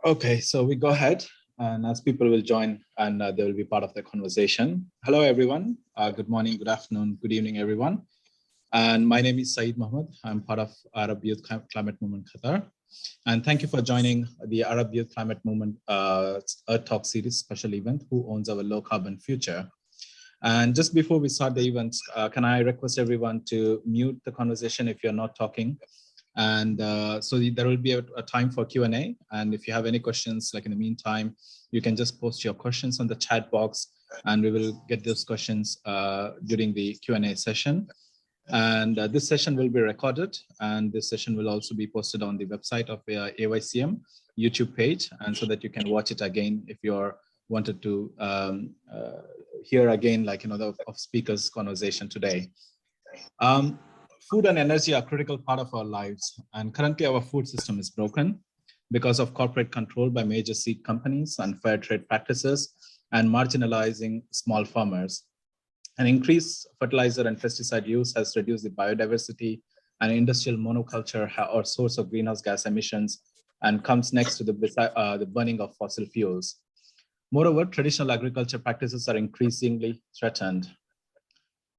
Okay, so we go ahead, and as people will join and they will be part of the conversation. Hello, everyone. Good morning, good afternoon, good evening, everyone. And my name is Saeed Mohammed. I'm part of Arab Youth Climate Movement Qatar. And thank you for joining the Arab Youth Climate Movement Earth Talks Series special event, Who Owns Our Low Carbon Future? And just before we start the event, can I request everyone to mute the conversation if you're not talking? And so there will be a time for Q&A. And if you have any questions, like in the meantime, you can just post your questions on the chat box and we will get those questions during the Q&A session. And this session will be recorded, and this session will also be posted on the website of AYCM YouTube page, and so that you can watch it again if you're wanted to hear again, like, you know, the speakers' conversation today. Food and energy are a critical part of our lives, and currently our food system is broken because of corporate control by major seed companies, unfair trade practices, and marginalizing small farmers. An increased fertilizer and pesticide use has reduced the biodiversity, and industrial monoculture or source of greenhouse gas emissions, and comes next to the burning of fossil fuels. Moreover, traditional agriculture practices are increasingly threatened.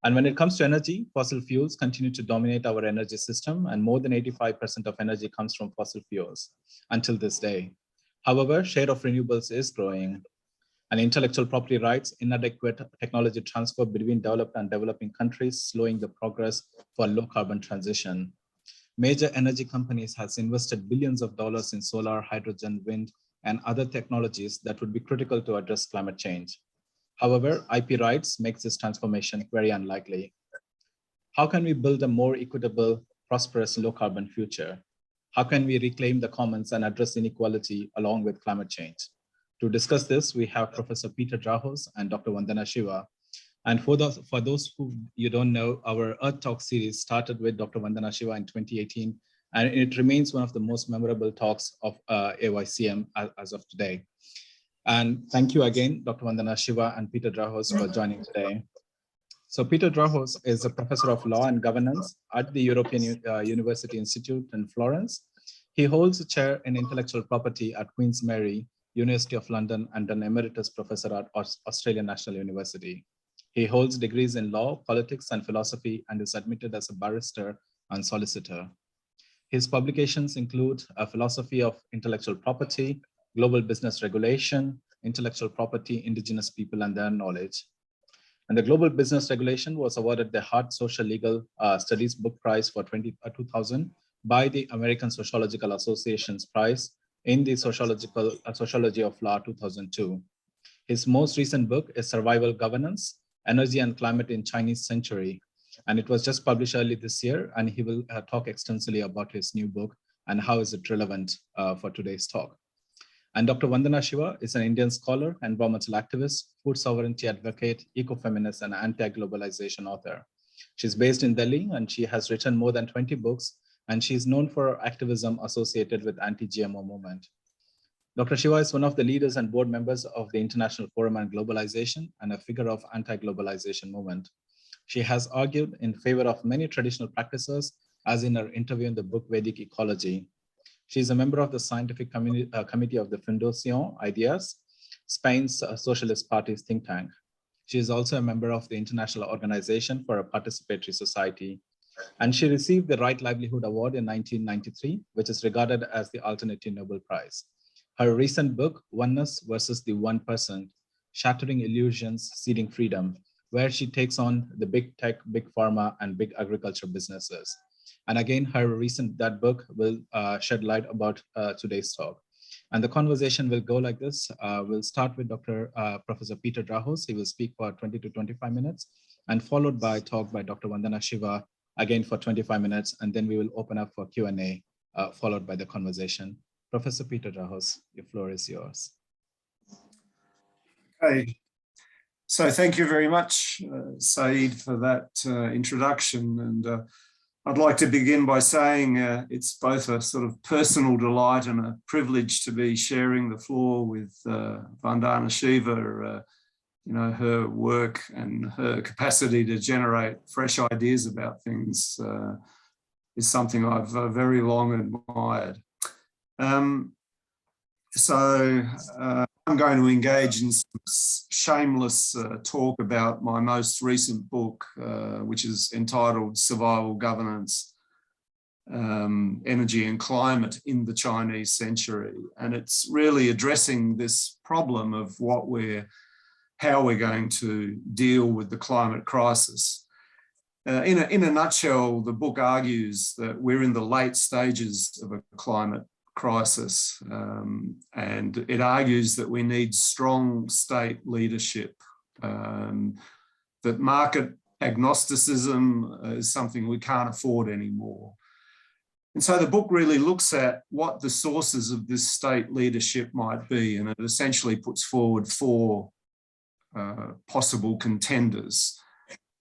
And when it comes to energy, fossil fuels continue to dominate our energy system, and more than 85% of energy comes from fossil fuels until this day. However, share of renewables is growing. And intellectual property rights, inadequate technology transfer between developed and developing countries, slowing the progress for low carbon transition. Major energy companies have invested billions of dollars in solar, hydrogen, wind, and other technologies that would be critical to address climate change. However, IP rights makes this transformation very unlikely. How can we build a more equitable, prosperous, low carbon future? How can we reclaim the commons and address inequality along with climate change? To discuss this, we have Professor Peter Drahos and Dr. Vandana Shiva. And for those who you don't know, our Earth Talk series started with Dr. Vandana Shiva in 2018, and it remains one of the most memorable talks of AYCM as of today. And thank you again, Dr. Vandana Shiva and Peter Drahos, for joining today. So Peter Drahos is a professor of law and governance at the European University Institute in Florence. He holds a chair in intellectual property at Queen's Mary, University of London, and an emeritus professor at Australian National University. He holds degrees in law, politics, and philosophy, and is admitted as a barrister and solicitor. His publications include a philosophy of intellectual property, global business regulation, intellectual property, indigenous people, and their knowledge. And the Global Business Regulation was awarded the Hart Social Legal Studies Book Prize for 2000 by the American Sociological Association's Prize in the Sociology of Law 2002. His most recent book is Survival Governance, Energy and Climate in Chinese Century. And it was just published early this year, and he will talk extensively about his new book and how is it relevant for today's talk. And Dr. Vandana Shiva is an Indian scholar, environmental activist, food sovereignty advocate, ecofeminist, and anti-globalization author. She's based in Delhi, and she has written more than 20 books, and she is known for her activism associated with anti-GMO movement. Dr. Shiva is one of the leaders and board members of the International Forum on Globalization and a figure of anti-globalization movement. She has argued in favor of many traditional practices, as in her interview in the book Vedic Ecology. She is a member of the scientific committee of the Fundación Ideas, Spain's Socialist Party's think tank. She is also a member of the International Organization for a Participatory Society. And she received the Right Livelihood Award in 1993, which is regarded as the alternative Nobel Prize. Her recent book, Oneness versus the 1%, Shattering Illusions, Seeding Freedom, where she takes on the big tech, big pharma, and big agriculture businesses. And again, that book will shed light about today's talk. And the conversation will go like this. We'll start with Professor Peter Drahos. He will speak for 20 to 25 minutes, and followed by a talk by Dr. Vandana Shiva, again for 25 minutes, and then we will open up for Q&A, followed by the conversation. Professor Peter Drahos, your floor is yours. Okay, so thank you very much, Saeed, for that introduction. And I'd like to begin by saying it's both a sort of personal delight and a privilege to be sharing the floor with Vandana Shiva. You know, her work and her capacity to generate fresh ideas about things is something I've very long admired. So I'm going to engage in some shameless talk about my most recent book, which is entitled Survival Governance, Energy and Climate in the Chinese Century. And it's really addressing this problem of how we're going to deal with the climate crisis. In a nutshell, the book argues that we're in the late stages of a climate crisis, and it argues that we need strong state leadership, that market agnosticism is something we can't afford anymore. And so the book really looks at what the sources of this state leadership might be, and it essentially puts forward four possible contenders: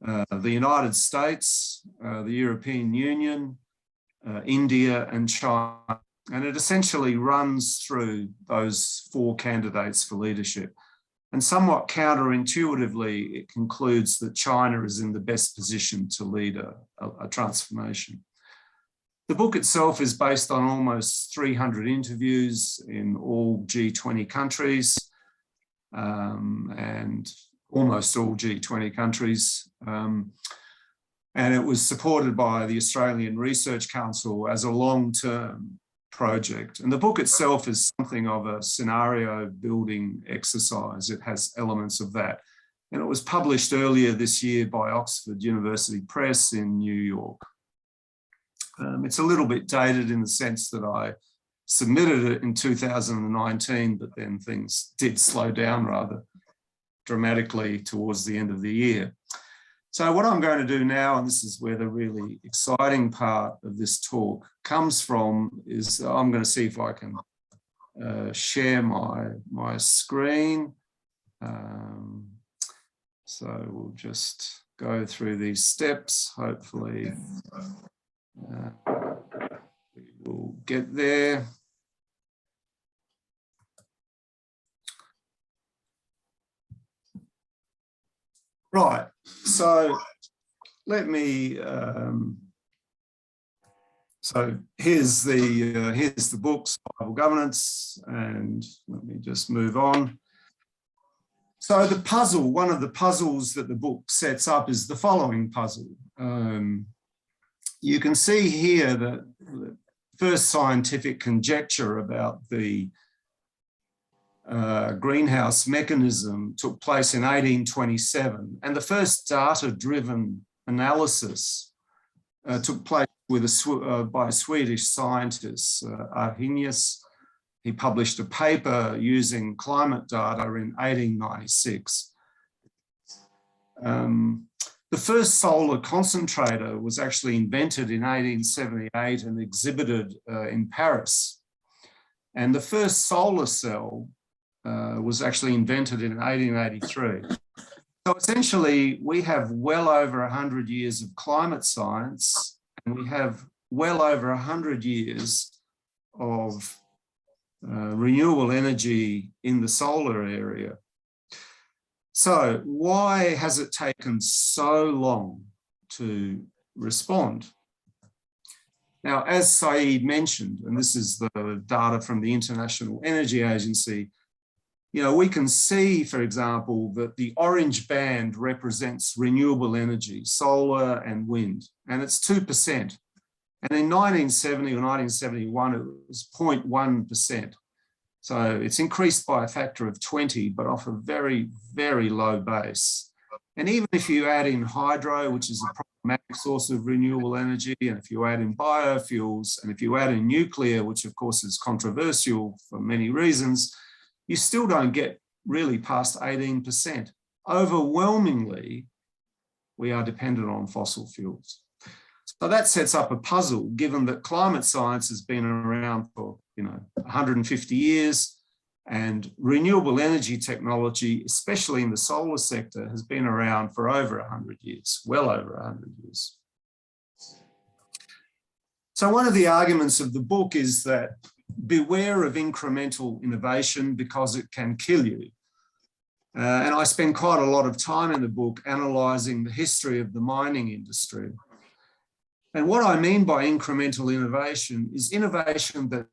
the United States, the European Union, India, and China. And it essentially runs through those four candidates for leadership. And somewhat counterintuitively, it concludes that China is in the best position to lead a transformation. The book itself is based on almost 300 interviews in all G20 countries, and almost all G20 countries. And it was supported by the Australian Research Council as a long-term project. And the book itself is something of a scenario building exercise. It has elements of that. And it was published earlier this year by Oxford University Press in New York. It's a little bit dated in the sense that I submitted it in 2019, but then things did slow down rather dramatically towards the end of the year. So what I'm going to do now, and this is where the really exciting part of this talk comes from, is I'm going to see if I can share my screen. So we'll just go through these steps. Hopefully we will get there. Right, so let me, so here's the book, Survival Governance, and let me just move on. So the puzzle, one of the puzzles that the book sets up is the following puzzle. You can see here that the first scientific conjecture about the greenhouse mechanism took place in 1827, and the first data-driven analysis took place by a Swedish scientist, Arrhenius. He published a paper using climate data in 1896. The first solar concentrator was actually invented in 1878 and exhibited in Paris. And the first solar cell was actually invented in 1883. So essentially, we have well over 100 years of climate science, and we have well over 100 years of renewable energy in the solar area. So why has it taken so long to respond? Now, as Saeed mentioned, and this is the data from the International Energy Agency, you know, we can see, for example, that the orange band represents renewable energy, solar and wind, and it's 2%. And in 1970 or 1971, it was 0.1%. So it's increased by a factor of 20, but off a very, very low base. And even if you add in hydro, which is a problematic source of renewable energy, and if you add in biofuels, and if you add in nuclear, which of course is controversial for many reasons, you still don't get really past 18%. Overwhelmingly, we are dependent on fossil fuels. So that sets up a puzzle, given that climate science has been around for 150 years, and renewable energy technology, especially in the solar sector, has been around for over 100 years, well over 100 years. So one of the arguments of the book is that beware of incremental innovation because it can kill you. And I spend quite a lot of time in the book analysing the history of the mining industry. And what I mean by incremental innovation is innovation that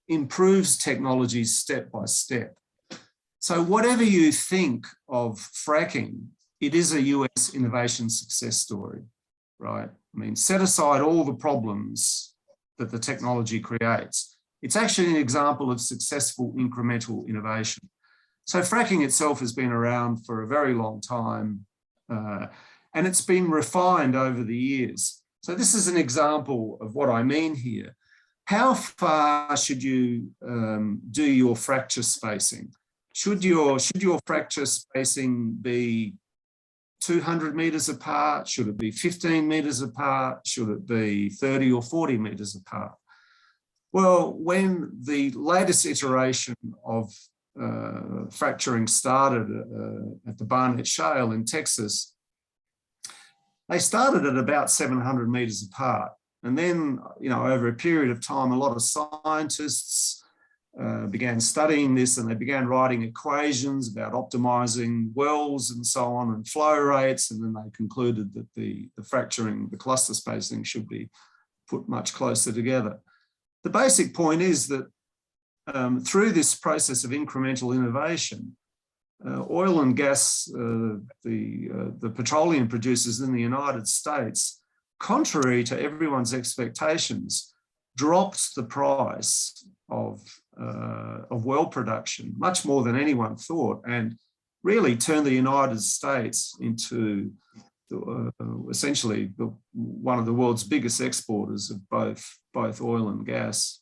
improves technologies step by step. So whatever you think of fracking, it is a US innovation success story, right? I mean, set aside all the problems that the technology creates. It's actually an example of successful incremental innovation. So fracking itself has been around for a very long time, and it's been refined over the years. So this is an example of what I mean here. How far should you do your fracture spacing? Should your fracture spacing be 200 meters apart? Should it be 15 meters apart? Should it be 30 or 40 meters apart? Well, when the latest iteration of fracturing started at the Barnett Shale in Texas, they started at about 700 meters apart. And then, over a period of time, a lot of scientists began studying this, and they began writing equations about optimizing wells and so on, and flow rates. And then they concluded that the fracturing, the cluster spacing should be put much closer together. The basic point is that through this process of incremental innovation, oil and gas, the petroleum producers in the United States, contrary to everyone's expectations, dropped the price of well production much more than anyone thought, and really turned the United States into essentially one of the world's biggest exporters of both oil and gas.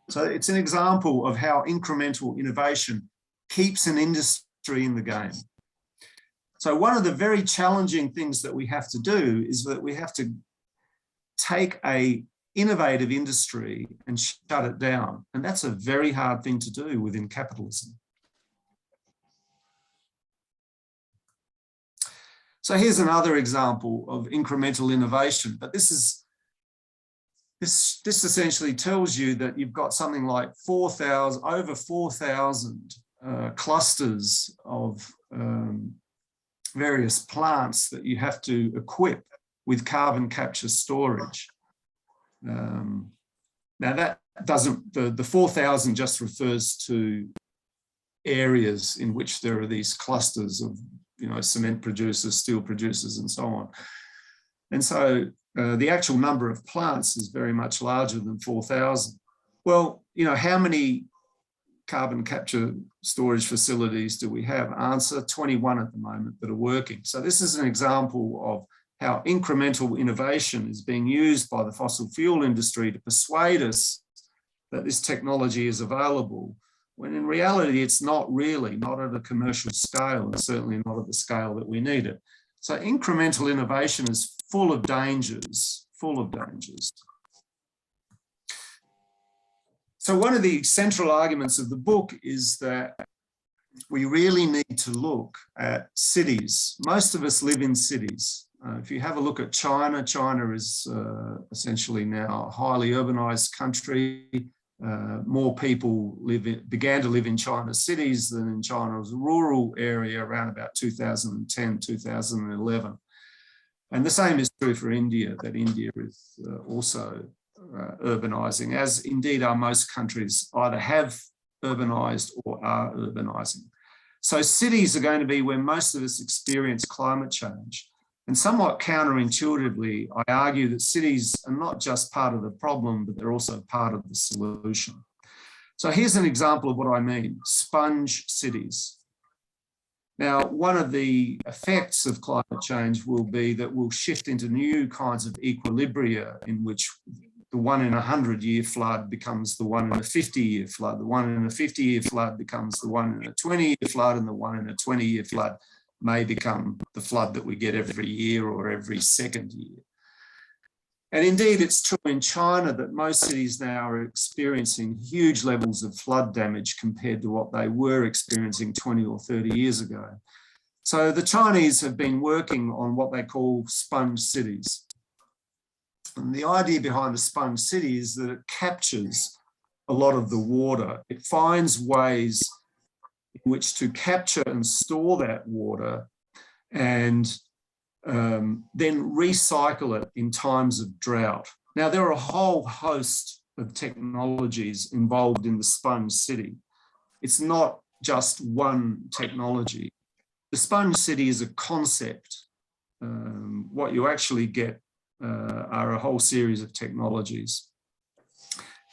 So it's an example of how incremental innovation keeps an industry in the game. So one of the very challenging things that we have to do is that we have to take an innovative industry and shut it down. And that's a very hard thing to do within capitalism. So here's another example of incremental innovation, but this essentially tells you that you've got something like over 4,000 clusters of various plants that you have to equip with carbon capture storage. Now that doesn't, the 4,000 just refers to areas in which there are these clusters of, cement producers, steel producers, and so on. And so the actual number of plants is very much larger than 4,000. Well, how many carbon capture storage facilities do we have? Answer, 21 at the moment that are working. So this is an example of how incremental innovation is being used by the fossil fuel industry to persuade us that this technology is available, when in reality it's not really, not at a commercial scale, and certainly not at the scale that we need it. So incremental innovation is full of dangers, So one of the central arguments of the book is that we really need to look at cities. Most of us live in cities. If you have a look at China, China is essentially now a highly urbanized country. More people began to live in China's cities than in China's rural area around about 2010, 2011. And the same is true for India, that India is also urbanizing, as indeed are most countries either have urbanized or are urbanizing. So cities are going to be where most of us experience climate change. And somewhat counterintuitively, I argue that cities are not just part of the problem, but they're also part of the solution. So here's an example of what I mean: sponge cities. Now, one of the effects of climate change will be that we'll shift into new kinds of equilibria in which the 1 in a 100-year flood becomes the 1 in a 50-year flood. The 1 in a 50-year flood becomes the 1 in a 20-year flood, and the 1 in a 20-year flood may become the flood that we get every year or every second year. And indeed, it's true in China that most cities now are experiencing huge levels of flood damage compared to what they were experiencing 20 or 30 years ago. So the Chinese have been working on what they call sponge cities. And the idea behind a sponge city is that it captures a lot of the water. It finds ways in which to capture and store that water and then recycle it in times of drought. Now, there are a whole host of technologies involved in the sponge city. It's not just one technology. The sponge city is a concept. What you actually get are a whole series of technologies.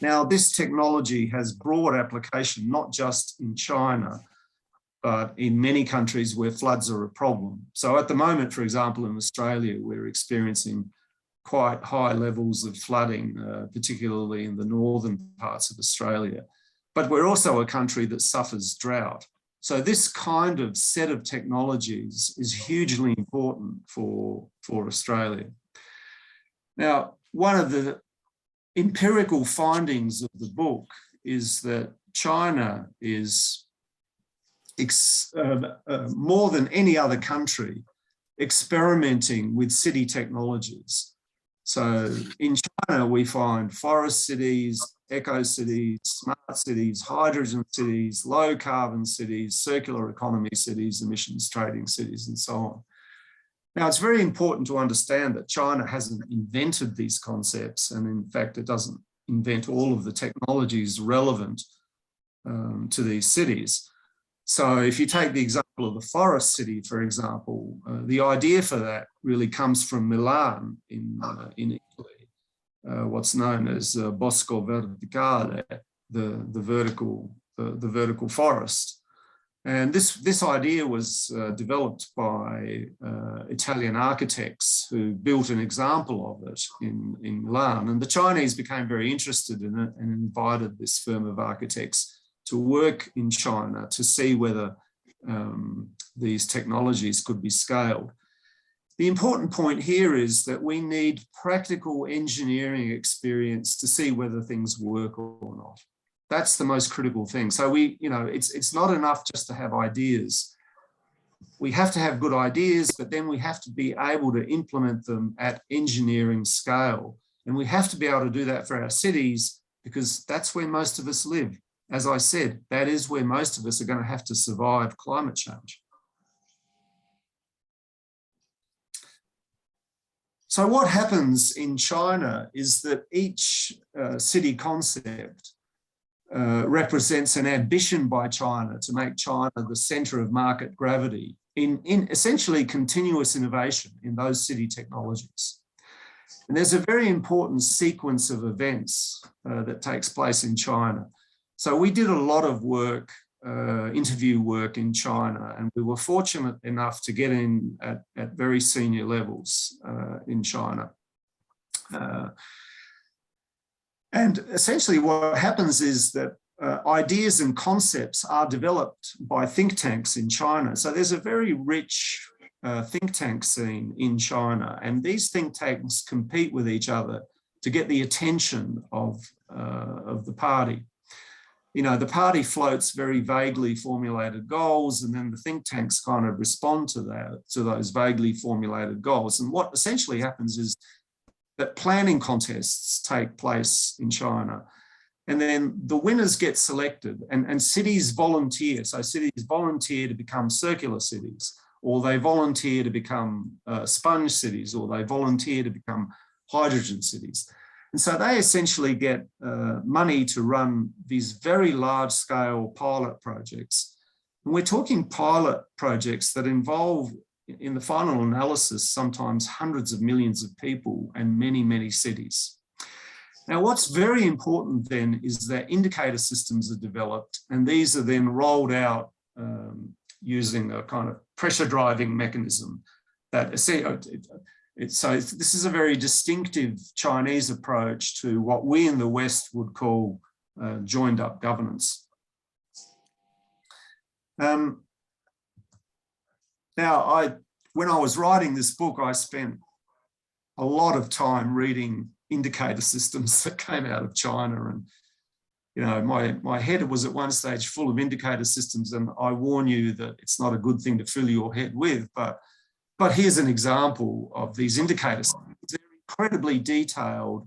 Now, this technology has broad application, not just in China, but in many countries where floods are a problem. So at the moment, for example, in Australia, we're experiencing quite high levels of flooding, particularly in the northern parts of Australia. But we're also a country that suffers drought. So this kind of set of technologies is hugely important for Australia. Now, one of the empirical findings of the book is that China is more than any other country experimenting with city technologies. So in China, we find forest cities, eco cities, smart cities, hydrogen cities, low carbon cities, circular economy cities, emissions trading cities, and so on. Now, it's very important to understand that China hasn't invented these concepts, and in fact, it doesn't invent all of the technologies relevant to these cities. So if you take the example of the forest city, for example, the idea for that really comes from Milan in Italy, what's known as Bosco Verticale, the vertical forest. And this idea was developed by Italian architects who built an example of it in Milan. And the Chinese became very interested in it and invited this firm of architects to work in China to see whether these technologies could be scaled. The important point here is that we need practical engineering experience to see whether things work or not. That's the most critical thing. So it's not enough just to have ideas. We have to have good ideas, but then we have to be able to implement them at engineering scale. And we have to be able to do that for our cities because that's where most of us live. As I said, that is where most of us are going to have to survive climate change. So what happens in China is that each city concept represents an ambition by China to make China the center of market gravity in essentially continuous innovation in those city technologies. And there's a very important sequence of events that takes place in China. So we did a lot of work, interview work in China, and we were fortunate enough to get in at very senior levels in China. And essentially what happens is that ideas and concepts are developed by think tanks in China. So there's a very rich think tank scene in China, and these think tanks compete with each other to get the attention of the party. You know, the party floats very vaguely formulated goals, and then the think tanks kind of respond to those vaguely formulated goals. And what essentially happens is that planning contests take place in China, and then the winners get selected, and cities volunteer. So cities volunteer to become circular cities, or they volunteer to become sponge cities, or they volunteer to become hydrogen cities. And so they essentially get money to run these very large-scale pilot projects. And we're talking pilot projects that involve, in the final analysis, sometimes hundreds of millions of people and many, many cities. Now, what's very important then is that indicator systems are developed, and these are then rolled out using a kind of pressure driving mechanism that so this is a very distinctive Chinese approach to what we in the West would call joined up governance. Now, when I was writing this book, I spent a lot of time reading indicator systems that came out of China, and my head was at one stage full of indicator systems, and I warn you that it's not a good thing to fill your head with, but here's an example of these indicators. They're incredibly detailed,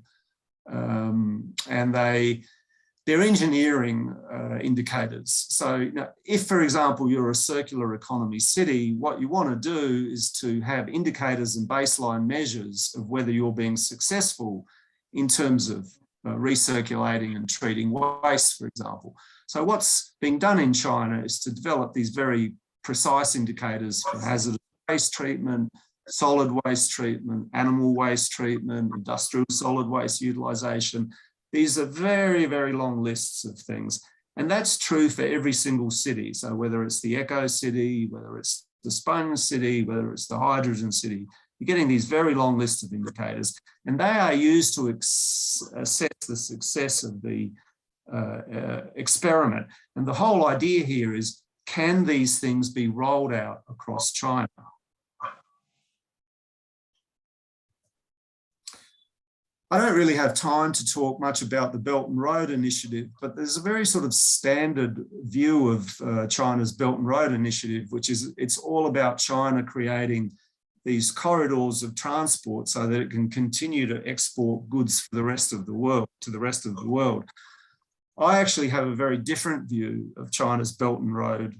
and they're engineering indicators. So if, for example, you're a circular economy city, what you want to do is to have indicators and baseline measures of whether you're being successful in terms of recirculating and treating waste, for example. So what's being done in China is to develop these very precise indicators for hazardous waste treatment, solid waste treatment, animal waste treatment, industrial solid waste utilisation. These are very, very long lists of things. And that's true for every single city. So whether it's the Eco City, whether it's the Sponge City, whether it's the Hydrogen City, you're getting these very long lists of indicators, and they are used to assess the success of the experiment. And the whole idea here is, can these things be rolled out across China? I don't really have time to talk much about the Belt and Road Initiative, but there's a very sort of standard view of China's Belt and Road Initiative, which is it's all about China creating these corridors of transport so that it can continue to export goods for the rest of the world, to the rest of the world. I actually have a very different view of China's Belt and Road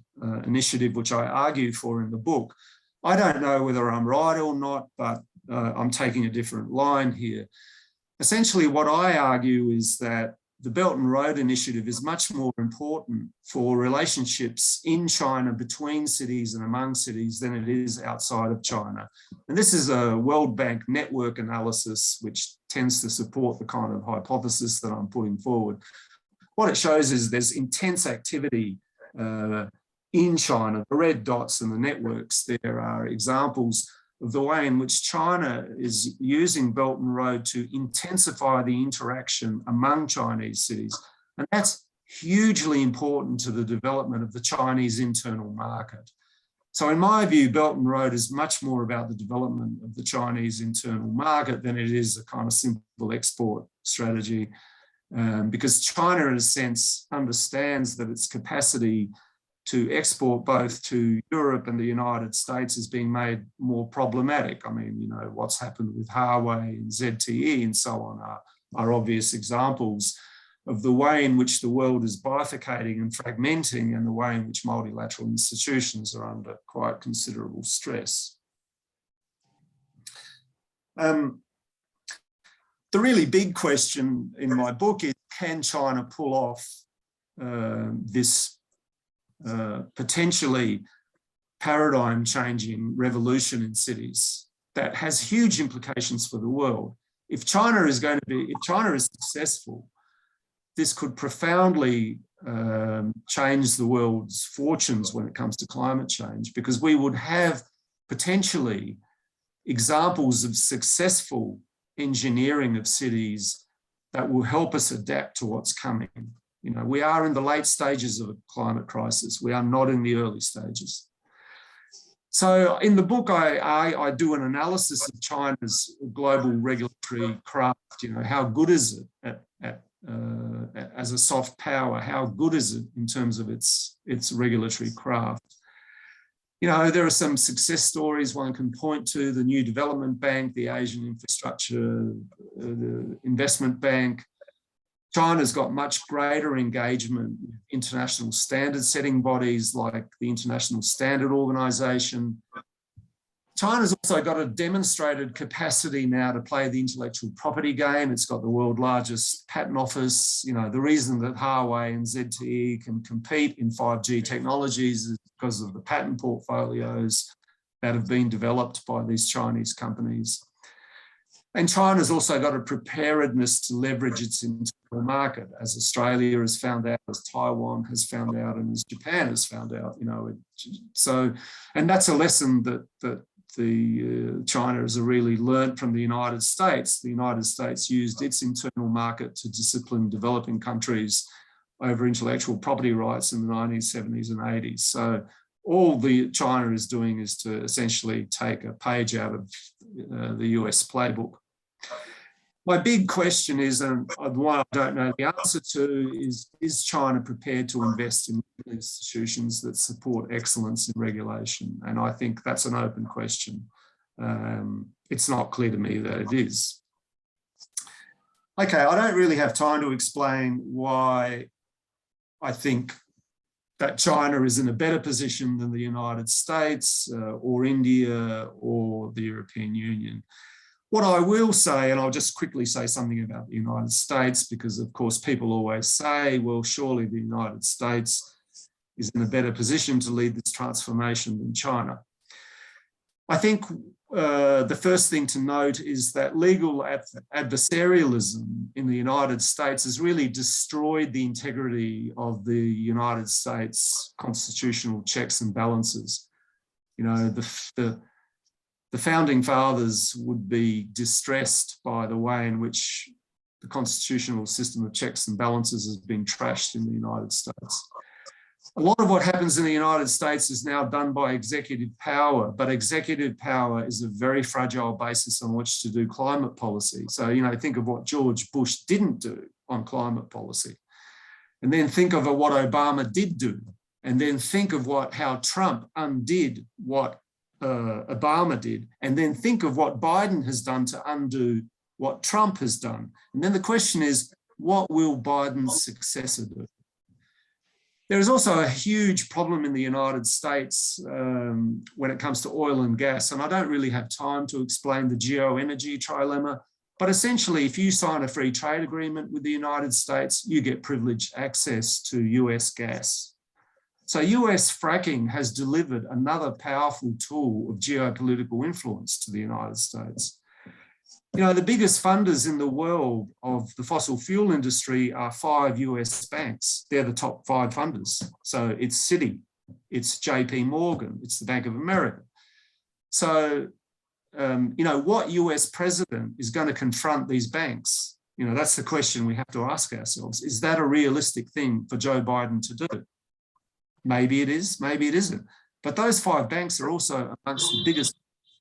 Initiative, which I argue for in the book. I don't know whether I'm right or not, but I'm taking a different line here. Essentially, what I argue is that the Belt and Road Initiative is much more important for relationships in China between cities and among cities than it is outside of China. And this is a World Bank network analysis, which tends to support the kind of hypothesis that I'm putting forward. What it shows is there's intense activity in China. The red dots and the networks there are examples of the way in which China is using Belt and Road to intensify the interaction among Chinese cities. And that's hugely important to the development of the Chinese internal market. So in my view, Belt and Road is much more about the development of the Chinese internal market than it is a kind of simple export strategy, because China, in a sense, understands that its capacity to export both to Europe and the United States is being made more problematic. I mean, you know, what's happened with Huawei and ZTE and so on are obvious examples of the way in which the world is bifurcating and fragmenting, and the way in which multilateral institutions are under quite considerable stress. The really big question in my book is, can China pull off this potentially paradigm-changing revolution in cities that has huge implications for the world? If China is successful, this could profoundly change the world's fortunes when it comes to climate change, because we would have potentially examples of successful engineering of cities that will help us adapt to what's coming. You know, we are in the late stages of a climate crisis. We are not in the early stages. So in the book, I do an analysis of China's global regulatory craft. You know, how good is it as a soft power? How good is it in terms of its regulatory craft? You know, there are some success stories one can point to: the New Development Bank, the Asian Infrastructure the Investment Bank. China's got much greater engagement with international standard setting bodies like the International Standard Organization. China's also got a demonstrated capacity now to play the intellectual property game. It's got the world's largest patent office. You know, the reason that Huawei and ZTE can compete in 5G technologies is because of the patent portfolios that have been developed by these Chinese companies. And China's also got a preparedness to leverage its internal market, as Australia has found out, as Taiwan has found out, and as Japan has found out. You know, so, and that's a lesson that China has really learned from the United States. The United States used its internal market to discipline developing countries over intellectual property rights in the 1970s and 80s. So all China is doing is to essentially take a page out of the US playbook. My big question is, and one I don't know the answer to, is China prepared to invest in institutions that support excellence in regulation? And I think that's an open question. It's not clear to me that it is. Okay, I don't really have time to explain why I think that China is in a better position than the United States or India or the European Union. What I will say, and I'll just quickly say something about the United States, because of course people always say, well, surely the United States is in a better position to lead this transformation than China. I think the first thing to note is that legal adversarialism in the United States has really destroyed the integrity of the United States constitutional checks and balances. You know, the founding fathers would be distressed by the way in which the constitutional system of checks and balances has been trashed in the United States. A lot of what happens in the United States is now done by executive power, but executive power is a very fragile basis on which to do climate policy. So, you know, think of what George Bush didn't do on climate policy, and then think of what Obama did do, and then think of how Trump undid what Obama did, and then think of what Biden has done to undo what Trump has done. And then the question is, what will Biden's successor do? There is also a huge problem in the United States when it comes to oil and gas, and I don't really have time to explain the geoenergy trilemma, but essentially if you sign a free trade agreement with the United States, you get privileged access to US gas. So US fracking has delivered another powerful tool of geopolitical influence to the United States. You know, the biggest funders in the world of the fossil fuel industry are 5 US banks. They're the top 5 funders. So it's Citi, it's JP Morgan, it's the Bank of America. So, you know, what US president is going to confront these banks? You know, that's the question we have to ask ourselves. Is that a realistic thing for Joe Biden to do? Maybe it is, maybe it isn't. But those 5 banks are also amongst the biggest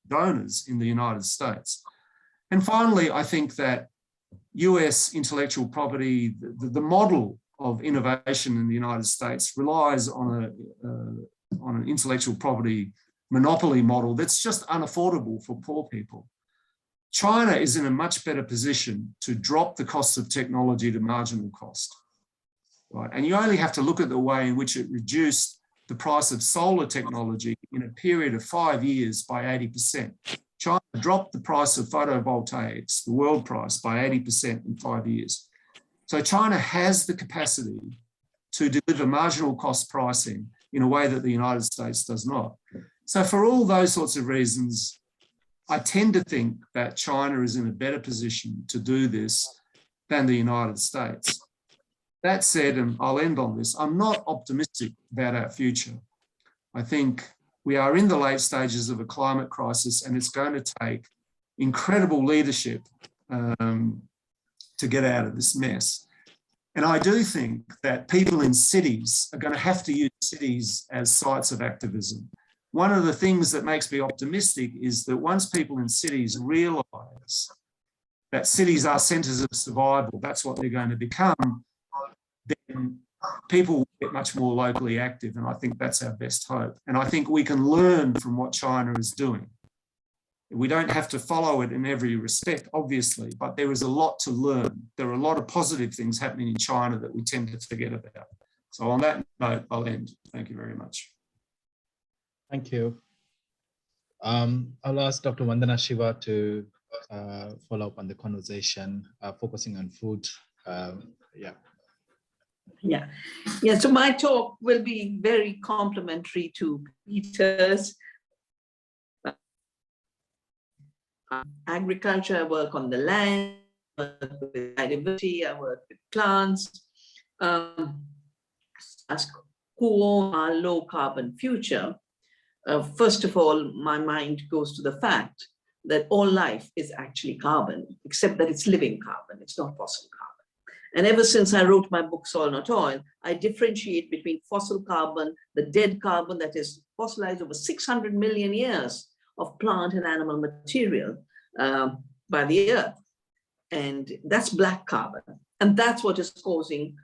donors in the United States. And finally, I think that US intellectual property, the model of innovation in the United States relies on an intellectual property monopoly model that's just unaffordable for poor people. China is in a much better position to drop the cost of technology to marginal cost. Right? And you only have to look at the way in which it reduced the price of solar technology in a period of 5 years by 80%. China dropped the price of photovoltaics, the world price, by 80% in 5 years. So China has the capacity to deliver marginal cost pricing in a way that the United States does not. So for all those sorts of reasons, I tend to think that China is in a better position to do this than the United States. That said, and I'll end on this, I'm not optimistic about our future. I think we are in the late stages of a climate crisis, and it's going to take incredible leadership to get out of this mess. And I do think that people in cities are going to have to use cities as sites of activism. One of the things that makes me optimistic is that once people in cities realise that cities are centres of survival, that's what they're going to become, then people will get much more locally active, and I think that's our best hope. And I think we can learn from what China is doing. We don't have to follow it in every respect, obviously, but there is a lot to learn. There are a lot of positive things happening in China that we tend to forget about. So on that note, I'll end. Thank you very much. Thank you. I'll ask Dr. Vandana Shiva to follow up on the conversation, focusing on food. Yeah, so my talk will be very complementary to Peter's. Agriculture, I work on the land, I work with biodiversity, I work with plants. Ask who own our low carbon future? First of all, my mind goes to the fact that all life is actually carbon, except that it's living carbon, it's not fossil carbon. And ever since I wrote my book, Soil Not Oil, I differentiate between fossil carbon, the dead carbon that is fossilized over 600 million years of plant and animal material by the earth. And that's black carbon. And that's what is causing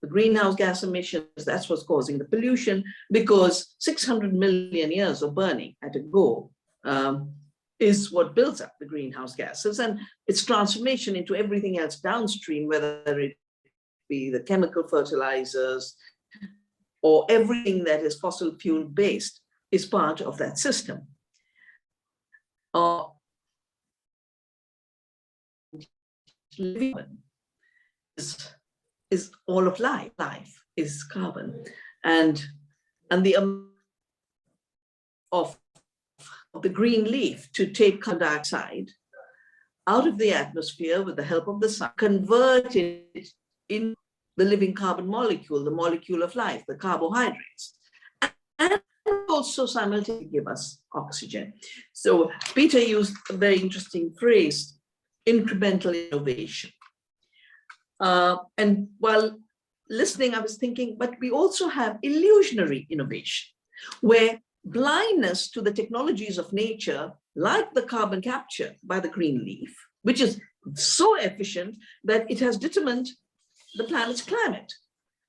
the greenhouse gas emissions, that's what's causing the pollution, because 600 million years of burning at a go is what builds up the greenhouse gases, and its transformation into everything else downstream, whether it be the chemical fertilizers or everything that is fossil fuel based, is part of that system. living is all of life. Life is carbon, and the of the green leaf to take carbon dioxide out of the atmosphere with the help of the sun, convert it in the living carbon molecule, the molecule of life, the carbohydrates, and also simultaneously give us oxygen. So Peter used a very interesting phrase, incremental innovation. And while listening, I was thinking, but we also have illusionary innovation, where blindness to the technologies of nature, like the carbon capture by the green leaf, which is so efficient that it has determined the planet's climate.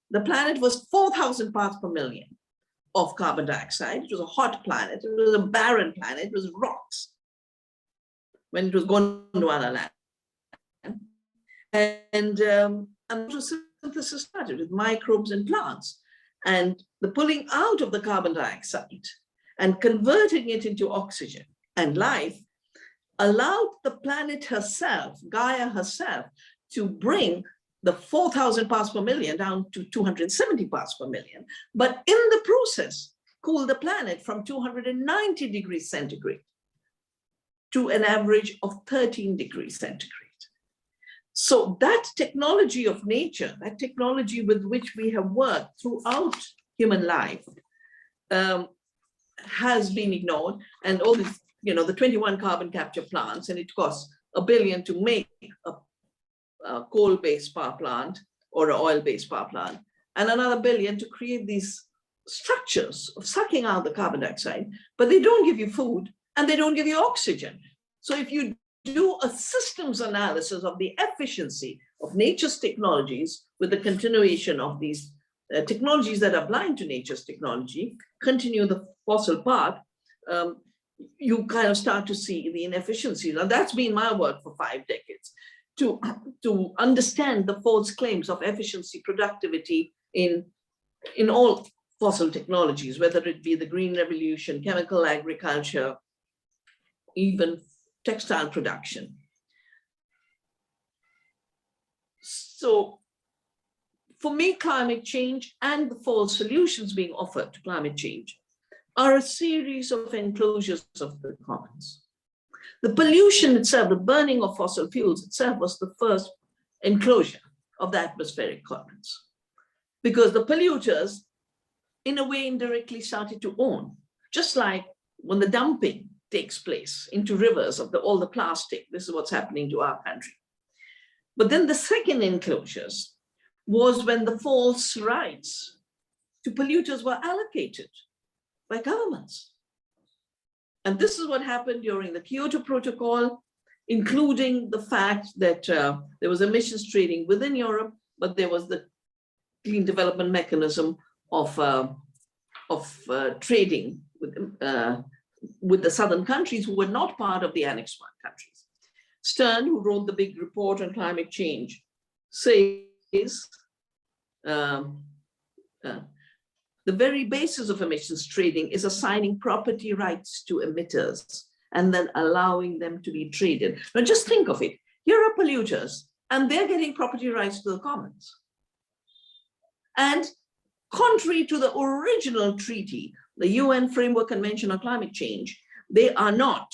The planet was 4,000 parts per million of carbon dioxide. It was a hot planet. It was a barren planet. It was rocks when it was Gondwana land. And photosynthesis started with microbes and plants. And the pulling out of the carbon dioxide and converting it into oxygen and life allowed the planet herself, Gaia herself, to bring the 4,000 parts per million down to 270 parts per million, but in the process, cool the planet from 290 degrees centigrade to an average of 13 degrees centigrade. So that technology of nature, that technology with which we have worked throughout human life, has been ignored, and all these, the 21 carbon capture plants, and it costs $1 billion to make a coal-based power plant or an oil-based power plant, and another $1 billion to create these structures of sucking out the carbon dioxide, but they don't give you food and they don't give you oxygen. So if you do a systems analysis of the efficiency of nature's technologies with the continuation of these technologies that are blind to nature's technology, continue the fossil path, you kind of start to see the inefficiencies. And that's been my work for 5 decades, to understand the false claims of efficiency, productivity in all fossil technologies, whether it be the green revolution, chemical agriculture, even textile production. So for me, climate change and the false solutions being offered to climate change are a series of enclosures of the commons. The pollution itself, the burning of fossil fuels itself, was the first enclosure of the atmospheric commons, because the polluters, in a way, indirectly started to own, just like when the dumping takes place into rivers of all the plastic. This is what's happening to our country. But then the second enclosures was when the false rights to polluters were allocated by governments. And this is what happened during the Kyoto Protocol, including the fact that there was emissions trading within Europe, but there was the clean development mechanism of trading with the southern countries who were not part of the Annex I countries. Stern, who wrote the big report on climate change, says the very basis of emissions trading is assigning property rights to emitters and then allowing them to be traded. Now just think of it. Here are polluters and they're getting property rights to the commons. And contrary to the original treaty, the UN Framework Convention on Climate Change, they are not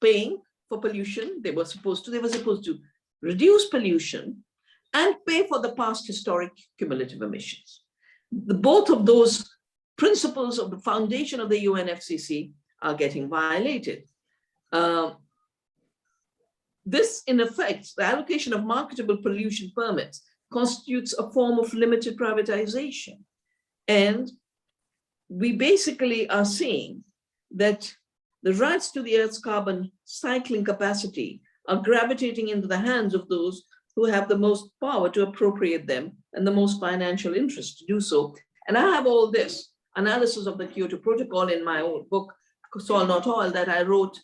paying for pollution. They were supposed to reduce pollution and pay for the past historic cumulative emissions. Both of those principles of the foundation of the UNFCCC are getting violated. This, in effect, the allocation of marketable pollution permits constitutes a form of limited privatization. And we basically are seeing that the rights to the Earth's carbon cycling capacity are gravitating into the hands of those who have the most power to appropriate them and the most financial interest to do so. And I have all this analysis of the Kyoto Protocol in my own book, Soil Not Oil, that I wrote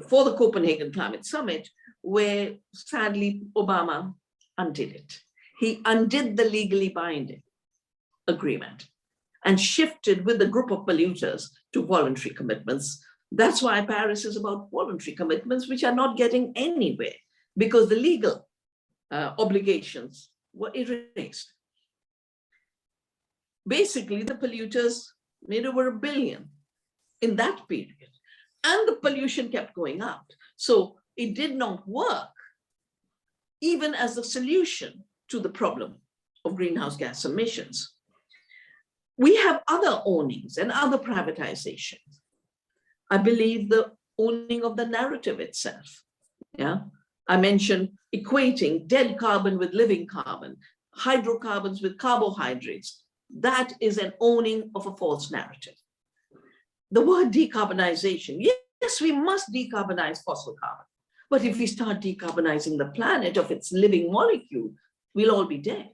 for the Copenhagen Climate Summit, where sadly Obama undid it. He undid the legally binding agreement and shifted with the group of polluters to voluntary commitments. That's why Paris is about voluntary commitments, which are not getting anywhere. because the legal obligations were erased. Basically, the polluters made over $1 billion in that period, and the pollution kept going up. So it did not work, even as a solution to the problem of greenhouse gas emissions. We have other ownings and other privatizations. I believe the owning of the narrative itself. Yeah, I mentioned equating dead carbon with living carbon, hydrocarbons with carbohydrates. That is an owning of a false narrative. The word decarbonization, yes, we must decarbonize fossil carbon. But if we start decarbonizing the planet of its living molecule, we'll all be dead.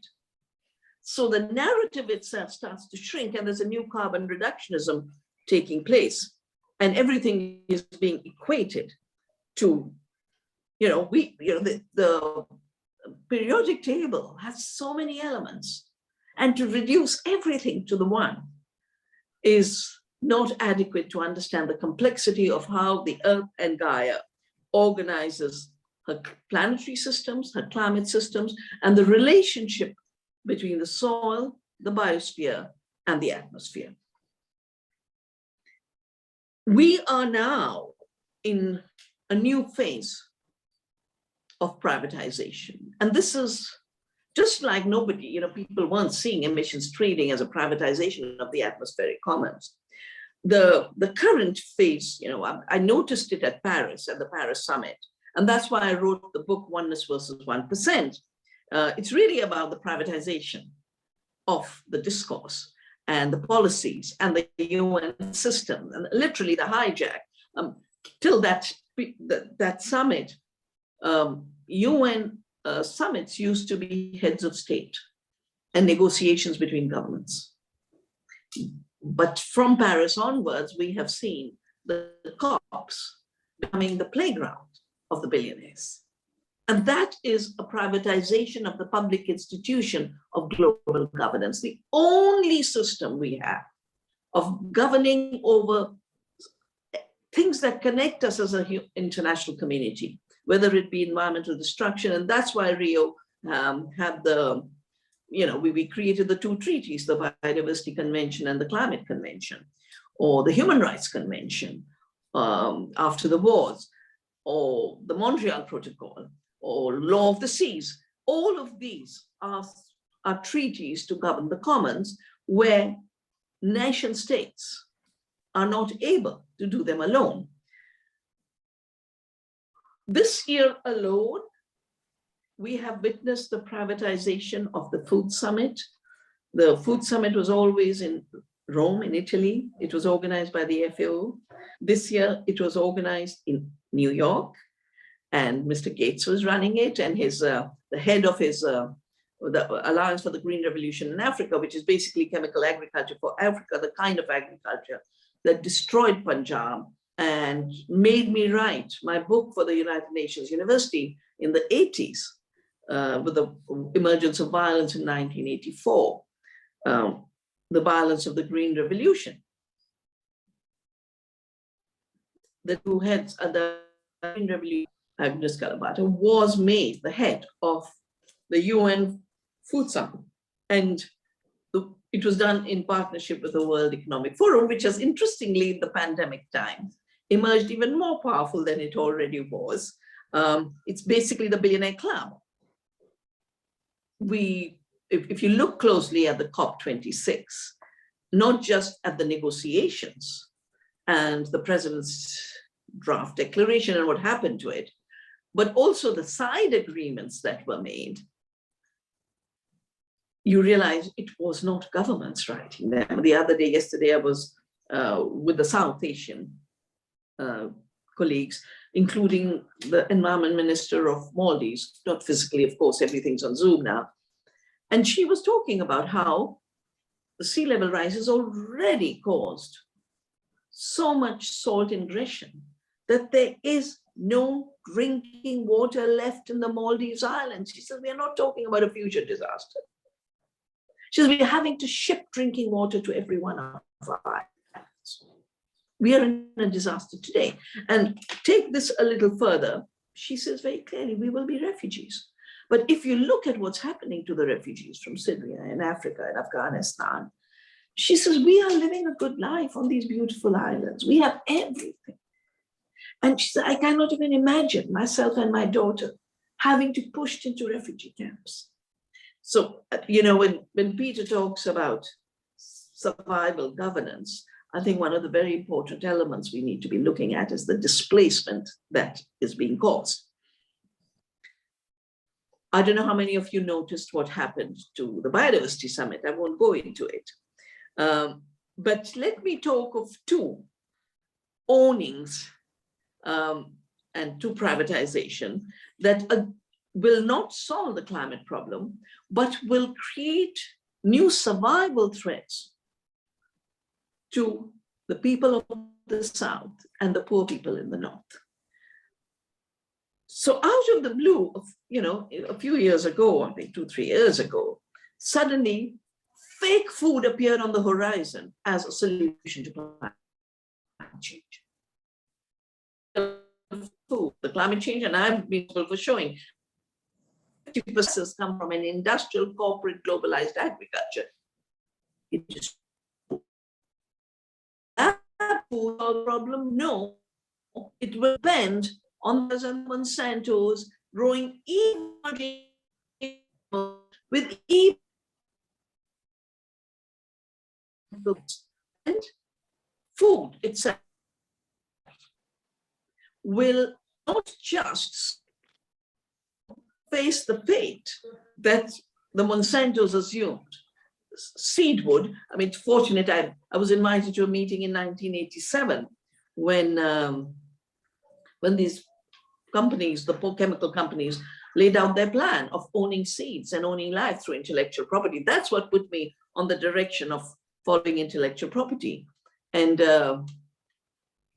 So the narrative itself starts to shrink, and there's a new carbon reductionism taking place. And everything is being equated to, the periodic table has so many elements. And to reduce everything to the one is not adequate to understand the complexity of how the Earth and Gaia organizes her planetary systems, her climate systems, and the relationship between the soil, the biosphere, and the atmosphere. We are now in a new phase of privatization. And this is just like nobody, people weren't seeing emissions trading as a privatization of the atmospheric commons. The current phase, I noticed it at Paris, at the Paris summit. And that's why I wrote the book, Oneness versus 1%. It's really about the privatization of the discourse and the policies and the UN system, and literally the hijack. Till that summit, UN summits used to be heads of state and negotiations between governments. But from Paris onwards, we have seen the COPs becoming the playground of the billionaires. And that is a privatization of the public institution of global governance, the only system we have of governing over things that connect us as an international community, whether it be environmental destruction. And that's why Rio had we created the two treaties, the Biodiversity Convention and the Climate Convention, or the Human Rights Convention after the wars, or the Montreal Protocol, or Law of the Seas. All of these are treaties to govern the commons, where nation states are not able to do them alone. This year alone, we have witnessed the privatization of the Food Summit. The Food Summit was always in Rome, in Italy. It was organized by the FAO. This year, it was organized in New York, and Mr. Gates was running it, and the head of the Alliance for the Green Revolution in Africa, which is basically chemical agriculture for Africa, the kind of agriculture that destroyed Punjab and made me write my book for the United Nations University in the 80s, with the emergence of violence in 1984, the violence of the Green Revolution. The two heads of the Green Revolution, Agnes Kalambata, was made the head of the UN Food Summit. And it was done in partnership with the World Economic Forum, which has, interestingly, in the pandemic time, emerged even more powerful than it already was. It's basically the billionaire club. If you look closely at the COP26, not just at the negotiations and the president's draft declaration and what happened to it, but also the side agreements that were made, you realize it was not governments writing them. Yesterday, I was with the South Asian colleagues, including the environment minister of Maldives, not physically, of course, everything's on Zoom now. And she was talking about how the sea level rise has already caused so much salt ingression that there is no drinking water left in the Maldives Islands. She says, we are not talking about a future disaster. She says, we are having to ship drinking water to every one of our islands. We are in a disaster today. And take this a little further. she says very clearly, we will be refugees. But if you look at what's happening to the refugees from Syria and Africa and Afghanistan, she says, we are living a good life on these beautiful islands. We have everything. And she said, I cannot even imagine myself and my daughter having to be pushed into refugee camps. So, when Peter talks about survival governance, I think one of the very important elements we need to be looking at is the displacement that is being caused. I don't know how many of you noticed what happened to the Biodiversity Summit. I won't go into it. But let me talk of two ownings and two privatization that will not solve the climate problem, but will create new survival threats to the people of the South and the poor people in the North. So out of the blue, a few years ago, I think 2-3 years ago, suddenly fake food appeared on the horizon as a solution to climate change. The climate change, and I've been able for showing 50% come from an industrial, corporate, globalized agriculture. It is that food problem? No, it will depend on the Monsantos growing with and food itself will not just face the fate that the Monsantos assumed. Seed would, fortunate, I was invited to a meeting in 1987 when these companies, the chemical companies, laid out their plan of owning seeds and owning life through intellectual property. That's what put me on the direction of following intellectual property. And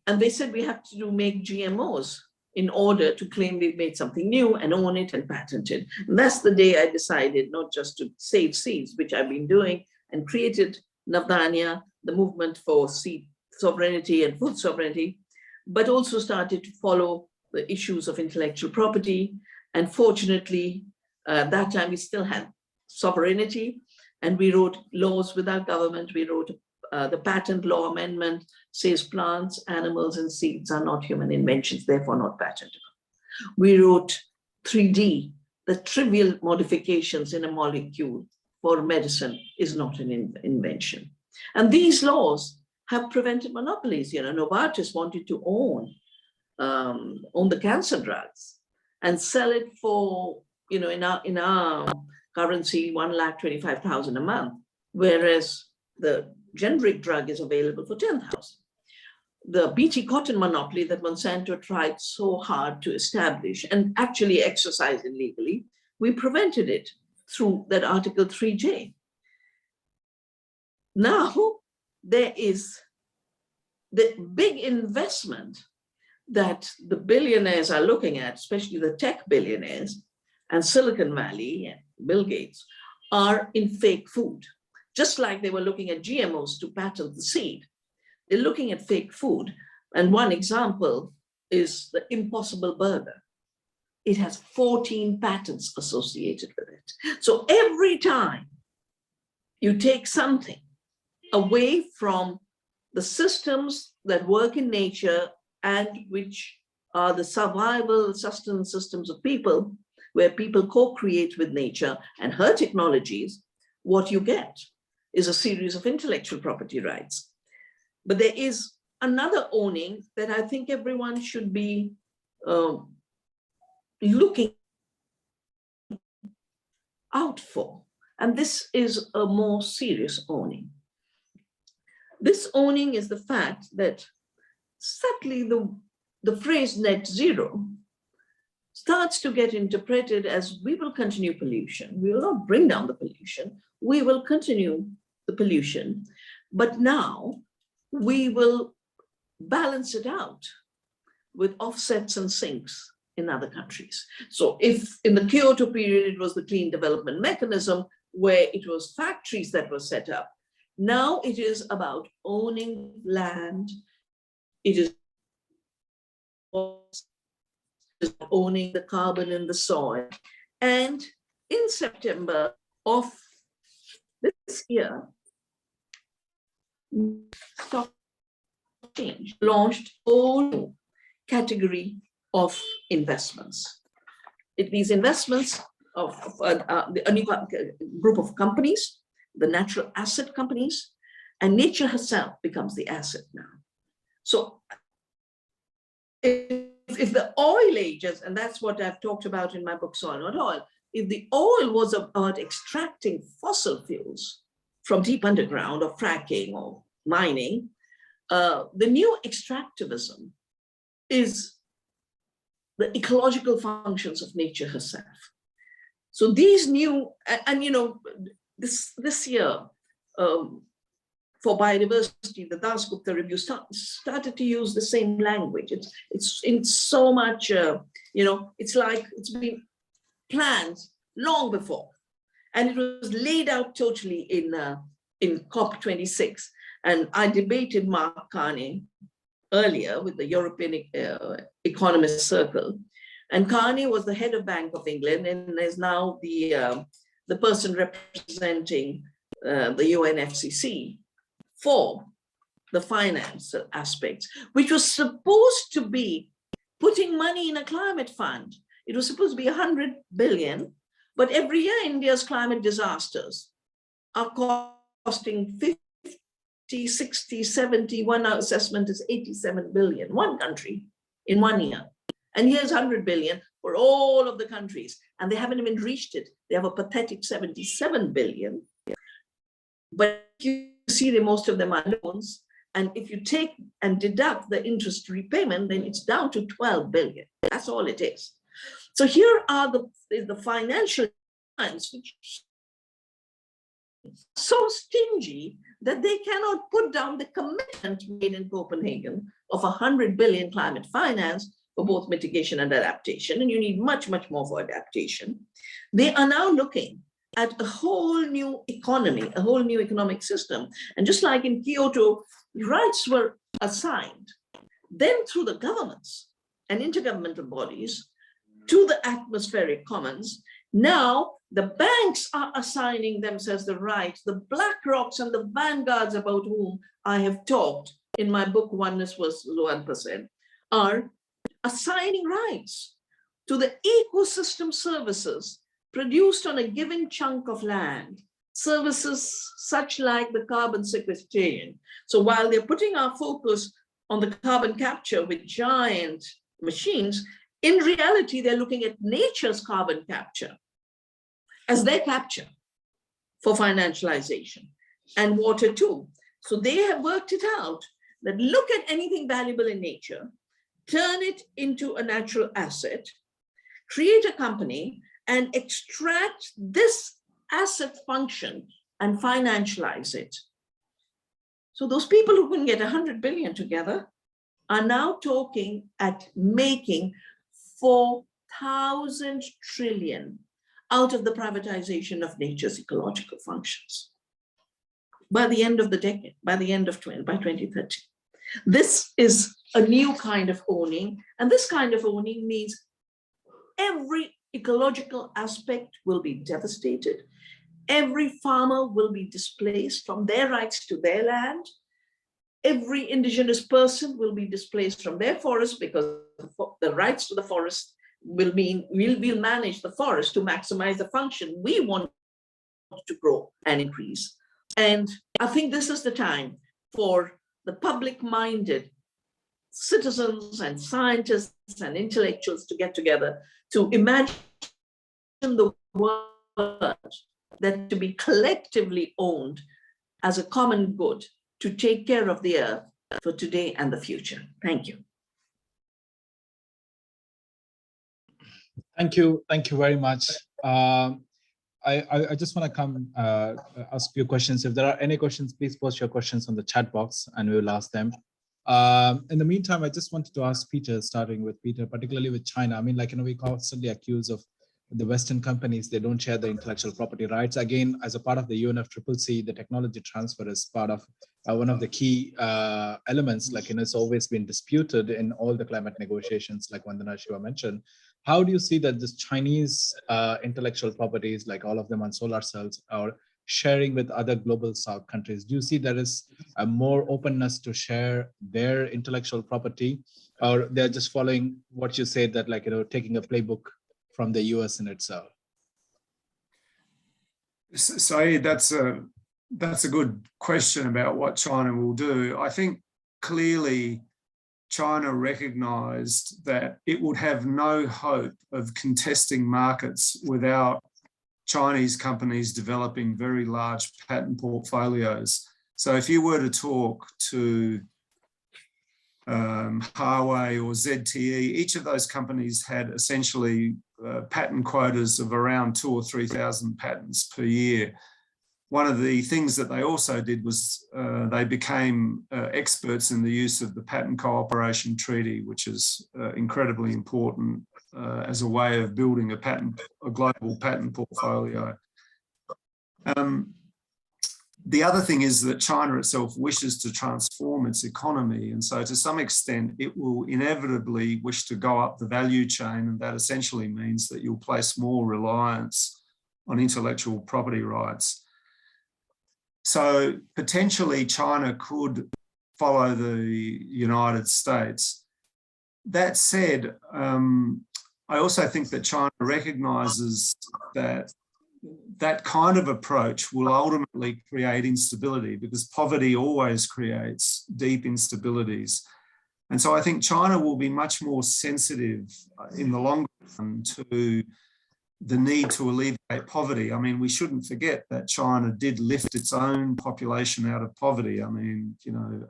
they said we have to make GMOs in order to claim we've made something new and own it and patent it. And that's the day I decided not just to save seeds, which I've been doing, and created Navdanya, the movement for seed sovereignty and food sovereignty, but also started to follow the issues of intellectual property. And fortunately, at that time, we still had sovereignty, and we wrote laws with our government. We wrote the patent law amendment says plants, animals, and seeds are not human inventions, therefore not patentable. We wrote 3D, the trivial modifications in a molecule for medicine is not an invention. And these laws have prevented monopolies. Novartis wanted to own the cancer drugs and sell it for, in our currency, 1,25,000 a month, whereas the generic drug is available for 10,000. The BT cotton monopoly that Monsanto tried so hard to establish and actually exercise illegally, we prevented it through that Article 3J. Now, there is the big investment that the billionaires are looking at, especially the tech billionaires and Silicon Valley and Bill Gates, are in fake food. Just like they were looking at GMOs to patent the seed, they're looking at fake food. And one example is the Impossible Burger. It has 14 patents associated with it. So every time you take something away from the systems that work in nature and which are the survival sustenance systems of people, where people co-create with nature and her technologies, what you get is a series of intellectual property rights. But there is another owning that I think everyone should be looking out for. And this is a more serious owning. This owning is the fact that subtly the phrase net zero starts to get interpreted as we will continue pollution. We will not bring down the pollution. We will continue the pollution. But now we will balance it out with offsets and sinks in other countries. So if in the Kyoto period, it was the clean development mechanism where it was factories that were set up, now it is about owning land. It is owning the carbon in the soil. And in September of this year, Stock Exchange launched a whole new category of investments. These investments of a new group of companies, the natural asset companies, and nature herself becomes the asset now. So if the oil ages, and that's what I've talked about in my book, Soil Not Oil, if the oil was about extracting fossil fuels from deep underground or fracking or mining, the new extractivism is the ecological functions of nature herself. So these new, and you know, this year, for biodiversity, the Dasgupta review started to use the same language. It's in so much, you know, it's like it's been planned long before, and it was laid out totally in COP26. And I debated Mark Carney earlier with the European Economist Circle, and Carney was the head of Bank of England and is now the person representing the UNFCCC for the finance aspects, which was supposed to be putting money in a climate fund. It was supposed to be 100 billion, but every year India's climate disasters are costing 50, 60, 70, one assessment is 87 billion, one country in 1 year. And here's 100 billion for all of the countries, and they haven't even reached it. They have a pathetic 77 billion. But you see that most of them are loans. And if you take and deduct the interest repayment, then it's down to 12 billion. That's all it is. So here are the financial funds, which are so stingy that they cannot put down the commitment made in Copenhagen of 100 billion climate finance for both mitigation and adaptation. And you need much, much more for adaptation. They are now looking at a whole new economy, a whole new economic system. And just like in Kyoto, rights were assigned, then through the governments and intergovernmental bodies to the atmospheric commons. Now the banks are assigning themselves the rights, the BlackRocks and the Vanguards about whom I have talked in my book, Oneness versus 1%, are assigning rights to the ecosystem services produced on a given chunk of land, services such like the carbon sequestration. So while they're putting our focus on the carbon capture with giant machines, in reality, they're looking at nature's carbon capture as their capture for financialization, and water too. So they have worked it out that look at anything valuable in nature, turn it into a natural asset, create a company, and extract this asset function and financialize it. So those people who couldn't get 100 billion together are now talking at making 4,000 trillion out of the privatization of nature's ecological functions by the end of the decade, by 2030. This is a new kind of owning, and this kind of owning means every ecological aspect will be devastated. Every farmer will be displaced from their rights to their land. Every indigenous person will be displaced from their forest because the rights to the forest will mean we'll manage the forest to maximize the function we want to grow and increase. And I think this is the time for the public-minded citizens and scientists and intellectuals to get together to imagine the world that to be collectively owned as a common good to take care of the earth for today and the future. Thank you. Thank you very much. I just want to come ask you questions. If there are any questions, please post your questions on the chat box and we will ask them. In the meantime, I just wanted to ask Peter, starting with Peter, particularly with China. I mean, like, we constantly accuse of the Western companies, they don't share the intellectual property rights. Again, as a part of the UNFCCC, the technology transfer is part of one of the key elements, like, it's always been disputed in all the climate negotiations, like Vandana Shiva mentioned. How do you see that this Chinese intellectual properties, like all of them on solar cells, are sharing with other global South countries? Do you see there is a more openness to share their intellectual property, or they're just following what you said, that, like, taking a playbook from the US in itself? Saeed, that's a good question about what China will do. I think clearly China recognized that it would have no hope of contesting markets without Chinese companies developing very large patent portfolios. So if you were to talk to Huawei or ZTE, each of those companies had essentially patent quotas of around 2,000 or 3,000 patents per year. One of the things that they also did was they became experts in the use of the Patent Cooperation Treaty, which is incredibly important as a way of building a global patent portfolio. The other thing is that China itself wishes to transform its economy. And so to some extent, it will inevitably wish to go up the value chain. And that essentially means that you'll place more reliance on intellectual property rights. So potentially China could follow the United States. That said, I also think that China recognizes that that kind of approach will ultimately create instability, because poverty always creates deep instabilities. And so I think China will be much more sensitive in the long run to the need to alleviate poverty. I mean, we shouldn't forget that China did lift its own population out of poverty. I mean,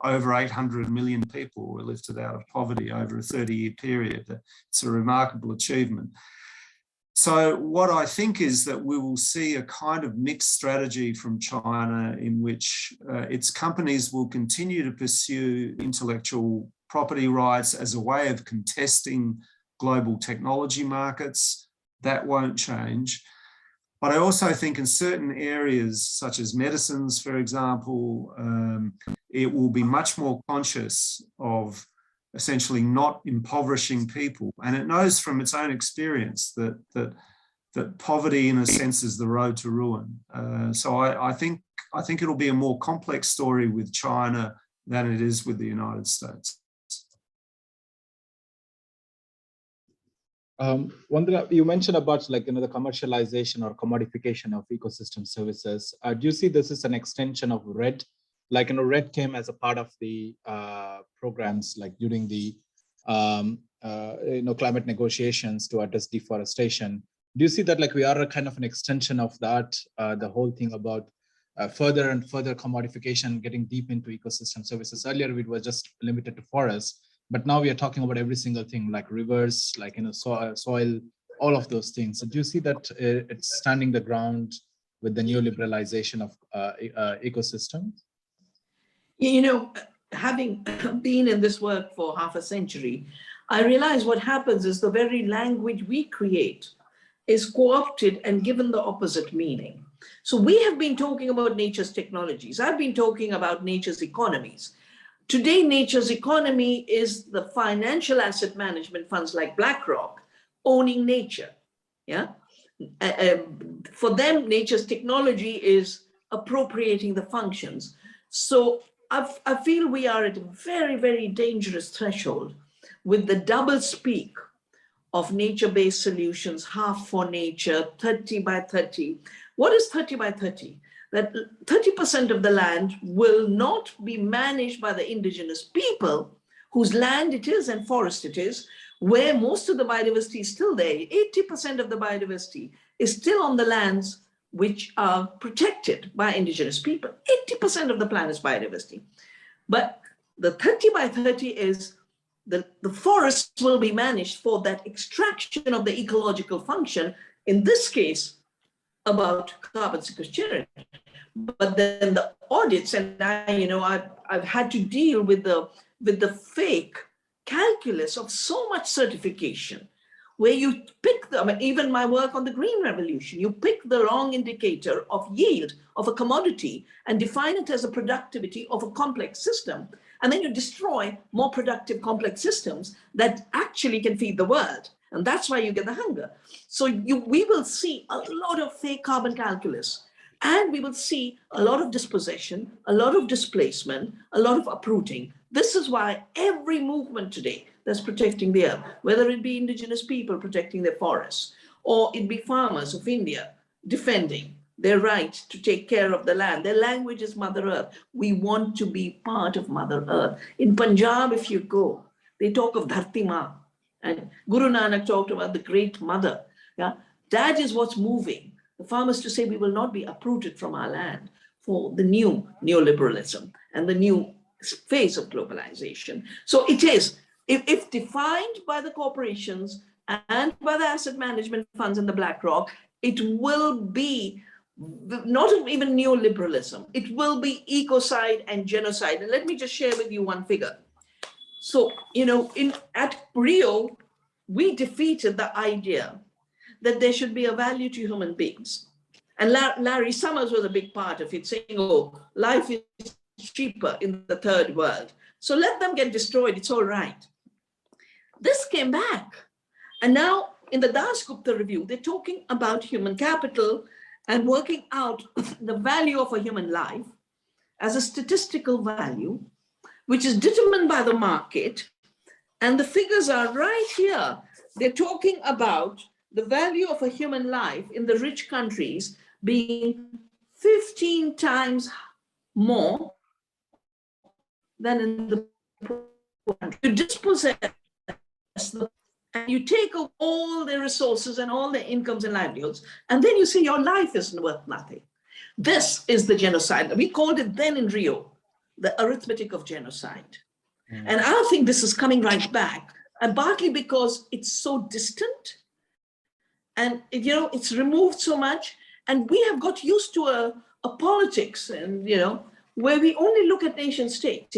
over 800 million people were lifted out of poverty over a 30-year period. It's a remarkable achievement. So what I think is that we will see a kind of mixed strategy from China, in which its companies will continue to pursue intellectual property rights as a way of contesting global technology markets. That won't change. But I also think in certain areas, such as medicines, for example, it will be much more conscious of essentially not impoverishing people. And it knows from its own experience that poverty, in a sense, is the road to ruin. So I think it'll be a more complex story with China than it is with the United States. Vandana, you mentioned about, like, the commercialization or commodification of ecosystem services. Do you see this as an extension of RED? Like, RED came as a part of the programs, like during the climate negotiations to address deforestation. Do you see that, like, we are a kind of an extension of that, the whole thing about further and further commodification, getting deep into ecosystem services? Earlier, it was just limited to forests, but now we are talking about every single thing, like rivers, like, soil, all of those things. So do you see that it's standing the ground with the new liberalization of ecosystems? Having been in this work for half a century, I realize what happens is the very language we create is co-opted and given the opposite meaning. So we have been talking about nature's technologies. I've been talking about nature's economies. Today, nature's economy is the financial asset management funds like BlackRock owning nature. Yeah. For them, nature's technology is appropriating the functions. So I feel we are at a very, very dangerous threshold with the double speak of nature-based solutions, half for nature, 30 by 30. What is 30 by 30? That 30% of the land will not be managed by the indigenous people whose land it is and forest it is, where most of the biodiversity is still there. 80% of the biodiversity is still on the lands which are protected by indigenous people. 80% of the planet's biodiversity. But the 30 by 30 is the forests will be managed for that extraction of the ecological function, in this case, about carbon sequestration. But then the audits, and I've had to deal with the fake calculus of so much certification, where you pick them, even my work on the green revolution, you pick the wrong indicator of yield of a commodity and define it as a productivity of a complex system. And then you destroy more productive complex systems that actually can feed the world. And that's why you get the hunger. So we will see a lot of fake carbon calculus, and we will see a lot of dispossession, a lot of displacement, a lot of uprooting. This is why every movement today that's protecting the earth, whether it be indigenous people protecting their forests, or it be farmers of India defending their right to take care of the land. Their language is Mother Earth. We want to be part of Mother Earth. In Punjab, if you go, they talk of Dharti Ma, and Guru Nanak talked about the Great Mother. Yeah? That is what's moving the farmers to say we will not be uprooted from our land for the new neoliberalism and the new phase of globalization. So it is, if defined by the corporations and by the asset management funds and the BlackRock, it will be not even neoliberalism. It will be ecocide and genocide. And let me just share with you one figure. So, at Rio, we defeated the idea that there should be a value to human beings. And Larry Summers was a big part of it, saying, oh, life is cheaper in the third world. So let them get destroyed, it's all right. This came back. And now in the Dasgupta review, they're talking about human capital and working out the value of a human life as a statistical value, which is determined by the market. And the figures are right here. They're talking about the value of a human life in the rich countries being 15 times more than in the poor countries. You dispossess them, and you take all their resources and all their incomes and livelihoods, and then you say your life isn't worth nothing. This is the genocide. We called it then in Rio, the arithmetic of genocide. And I think this is coming right back, and partly because it's so distant, and it's removed so much, and we have got used to a politics, and where we only look at nation states.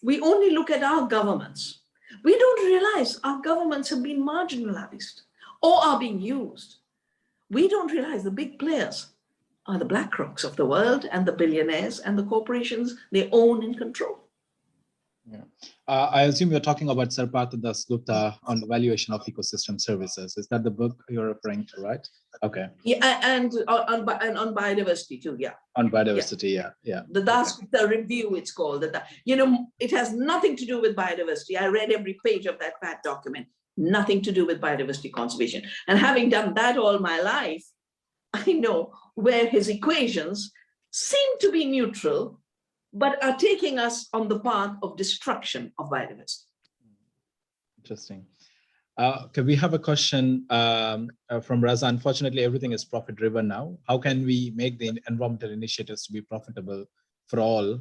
We only look at our governments. We don't realize our governments have been marginalized or are being used. We don't realize the big players are the BlackRocks of the world and the billionaires and the corporations they own and control. Yeah. I assume you're talking about Sarpata Dasgupta on the valuation of ecosystem services. Is that the book you're referring to, right? Okay. Yeah, and on biodiversity too, yeah. On biodiversity, yeah. The Dasgupta review, it's called. It has nothing to do with biodiversity. I read every page of that fat document. Nothing to do with biodiversity conservation. And having done that all my life, I know where his equations seem to be neutral, but are taking us on the path of destruction of biodiversity. Interesting. Okay, we have a question from Raza. Unfortunately, everything is profit-driven now. How can we make the environmental initiatives to be profitable for all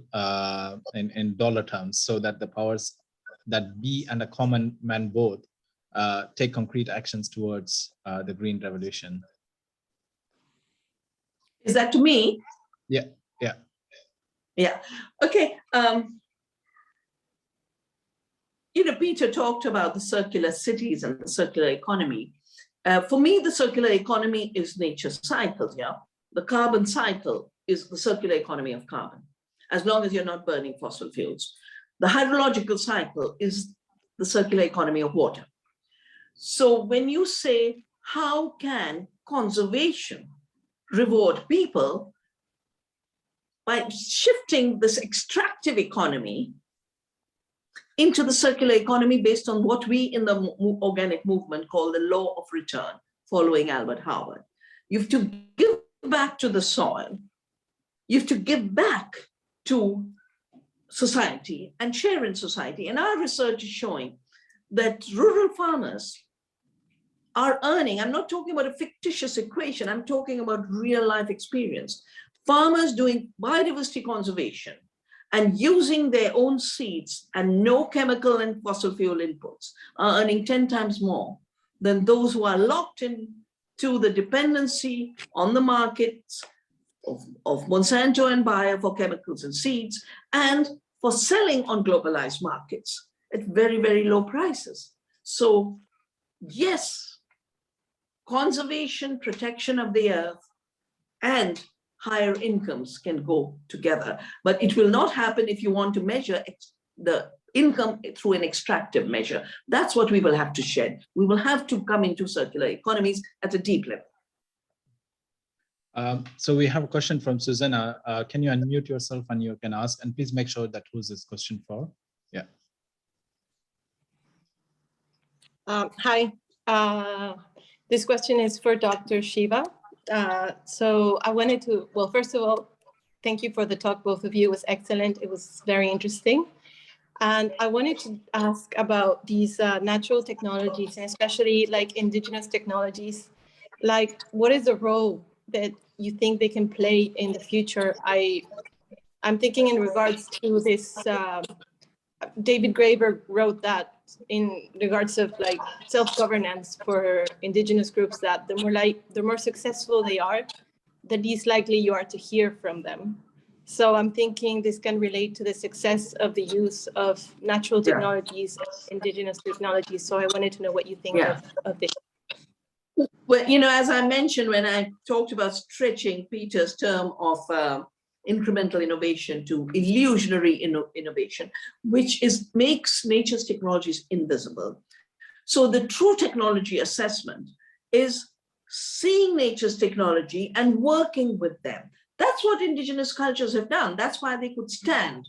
in dollar terms, so that the powers that be and a common man both take concrete actions towards the green revolution? Is that to me? Yeah. Yeah. Okay. Peter talked about the circular cities and the circular economy. For me, the circular economy is nature's cycles. Yeah. The carbon cycle is the circular economy of carbon, as long as you're not burning fossil fuels. The hydrological cycle is the circular economy of water. So when you say, how can conservation reward people? By shifting this extractive economy into the circular economy based on what we in the organic movement call the law of return, following Albert Howard. You have to give back to the soil. You have to give back to society and share in society. And our research is showing that rural farmers are earning, I'm not talking about a fictitious equation, I'm talking about real life experience. Farmers doing biodiversity conservation and using their own seeds and no chemical and fossil fuel inputs are earning 10 times more than those who are locked into the dependency on the markets of Monsanto and Bayer for chemicals and seeds, and for selling on globalized markets at very, very low prices. So yes, conservation, protection of the earth, and higher incomes can go together. But it will not happen if you want to measure the income through an extractive measure. That's what we will have to shed. We will have to come into circular economies at a deep level. So we have a question from Susanna. Can you unmute yourself and you can ask, and please make sure that who's this question for? Yeah. Hi, this question is for Dr. Shiva. So I wanted to, well, first of all, thank you for the talk, both of you. It was excellent. It was very interesting. And I wanted to ask about these natural technologies, and especially like indigenous technologies. Like, what is the role that you think they can play in the future? I'm thinking in regards to this, David Graeber wrote that in regards of like self-governance for indigenous groups, that the more successful they are, the least likely you are to hear from them. So I'm thinking this can relate to the success of the use of natural technologies, indigenous technologies. So I wanted to know what you think of this. Well, you know, as I mentioned when I talked about stretching Peter's term of incremental innovation to illusionary innovation, which makes nature's technologies invisible. So the true technology assessment is seeing nature's technology and working with them. That's what indigenous cultures have done. That's why they could stand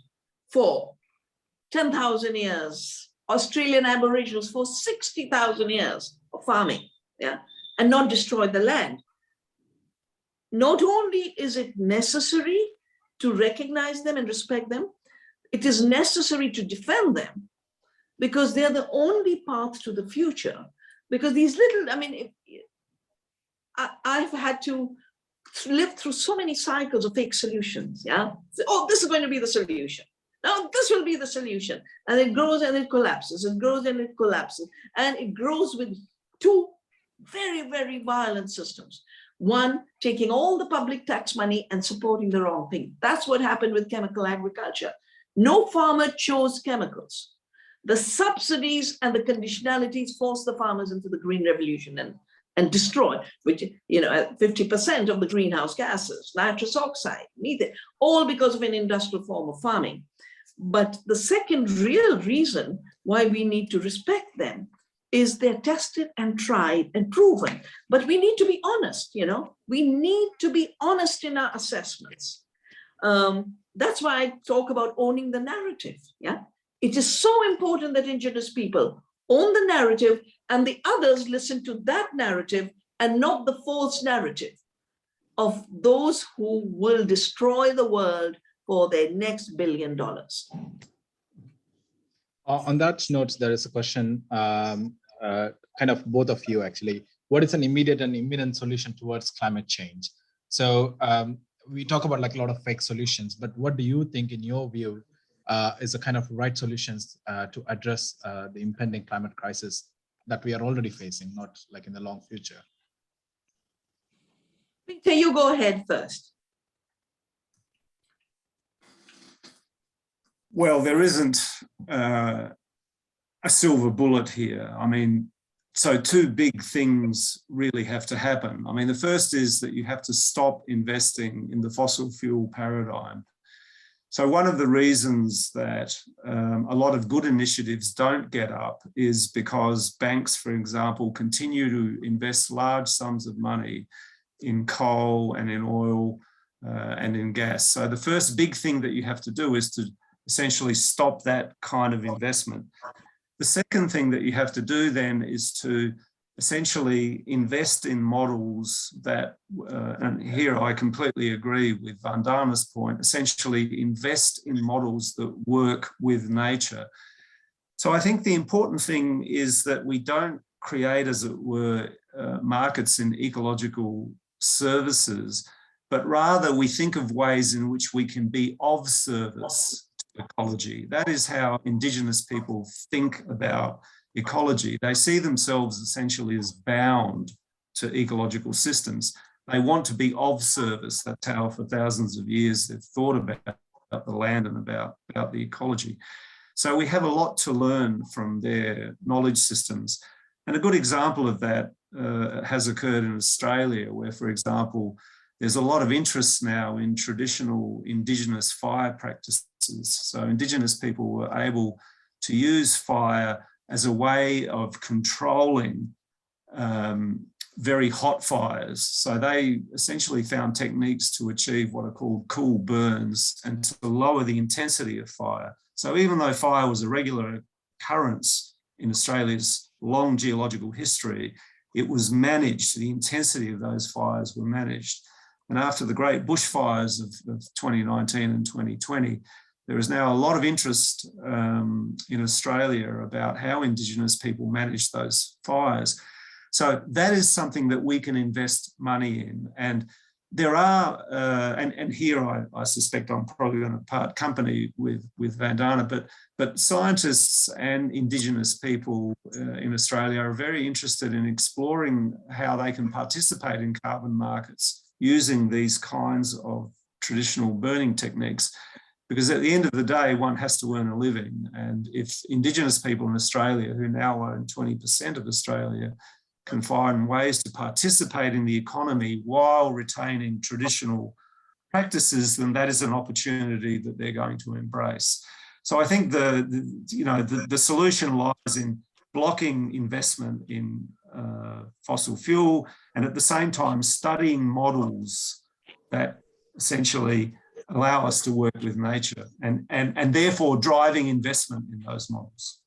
for 10,000 years, Australian Aboriginals for 60,000 years of farming, and not destroy the land. Not only is it necessary to recognize them and respect them, it is necessary to defend them, because they're the only path to the future. Because these little, I mean, I've had to live through so many cycles of fake solutions, Oh, this is going to be the solution. Now this will be the solution. And it grows and it collapses, and grows and it collapses. And it grows with two very, very violent systems. One, taking all the public tax money and supporting the wrong thing. That's what happened with chemical agriculture. No farmer chose chemicals. The subsidies and the conditionalities forced the farmers into the green revolution and destroyed, which, you know, 50% of the greenhouse gases, nitrous oxide, methane, all because of an industrial form of farming. But the second real reason why we need to respect them is they're tested and tried and proven. But we need to be honest, you know, we need to be honest in our assessments. That's why I talk about owning the narrative, It is so important that indigenous people own the narrative and the others listen to that narrative and not the false narrative of those who will destroy the world for their next $1 billion. On that note, there is a question, kind of both of you actually. What is an immediate and imminent solution towards climate change? So we talk about like a lot of fake solutions, but what do you think, in your view, is the kind of right solutions to address the impending climate crisis that we are already facing, not like in the long future? Peter, you go ahead first. Well, there isn't a silver bullet here. I mean, so two big things really have to happen. I mean, the first is that you have to stop investing in the fossil fuel paradigm. So one of the reasons that a lot of good initiatives don't get up is because banks, for example, continue to invest large sums of money in coal and in oil and in gas. So the first big thing that you have to do is to essentially stop that kind of investment. The second thing that you have to do then is to essentially invest in models that, and here I completely agree with Vandana's point, essentially invest in models that work with nature. So I think the important thing is that we don't create, as it were, markets in ecological services, but rather we think of ways in which we can be of service to ecology. That is how Indigenous people think about ecology. They see themselves essentially as bound to ecological systems. They want to be of service. That's how for thousands of years they've thought about the land and about the ecology. So we have a lot to learn from their knowledge systems. And a good example of that has occurred in Australia, where, for example, there's a lot of interest now in traditional Indigenous fire practices. So Indigenous people were able to use fire as a way of controlling very hot fires. So they essentially found techniques to achieve what are called cool burns and to lower the intensity of fire. So even though fire was a regular occurrence in Australia's long geological history, it was managed, the intensity of those fires were managed. And after the great bushfires of 2019 and 2020, there is now a lot of interest in Australia about how Indigenous people manage those fires. So that is something that we can invest money in. And there are, and here I suspect I'm probably going to part company with Vandana, but scientists and Indigenous people in Australia are very interested in exploring how they can participate in carbon markets using these kinds of traditional burning techniques. Because at the end of the day, one has to earn a living. And if Indigenous people in Australia, who now own 20% of Australia, can find ways to participate in the economy while retaining traditional practices, then that is an opportunity that they're going to embrace. So I think the solution lies in blocking investment in fossil fuel, and at the same time studying models that essentially allow us to work with nature, and therefore driving investment in those models.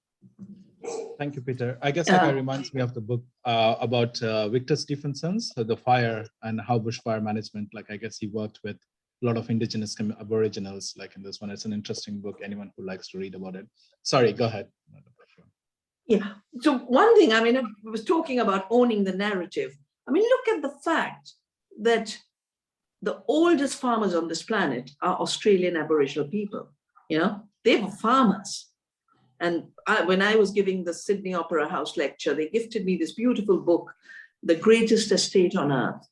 Thank you, Peter. I guess that reminds me of the book about Victor Stephenson's, The Fire, and how bushfire management, like I guess he worked with a lot of Indigenous Aboriginals, like in this one. It's an interesting book, anyone who likes to read about it. Sorry, go ahead. Yeah, so one thing, I mean, I was talking about owning the narrative. I mean, look at the fact that the oldest farmers on this planet are Australian Aboriginal people. You know, they were farmers. And when I was giving the Sydney Opera House lecture, they gifted me this beautiful book, The Greatest Estate on Earth.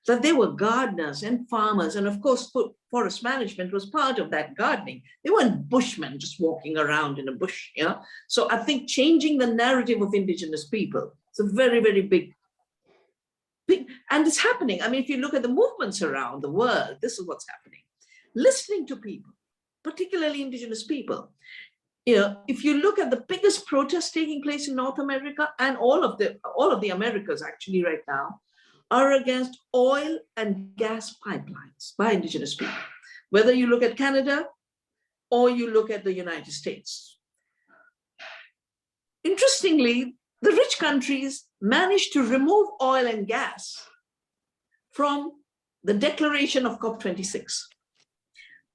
So they were gardeners and farmers. And of course, forest management was part of that gardening. They weren't bushmen just walking around in a bush. You know? So I think changing the narrative of Indigenous people is a very, very big, and it's happening. I mean, if you look at the movements around the world, this is what's happening. Listening to people, particularly Indigenous people. You know, if you look at the biggest protests taking place in North America, and all of the Americas actually right now, are against oil and gas pipelines by Indigenous people. Whether you look at Canada or you look at the United States. Interestingly, the rich countries managed to remove oil and gas from the declaration of COP26.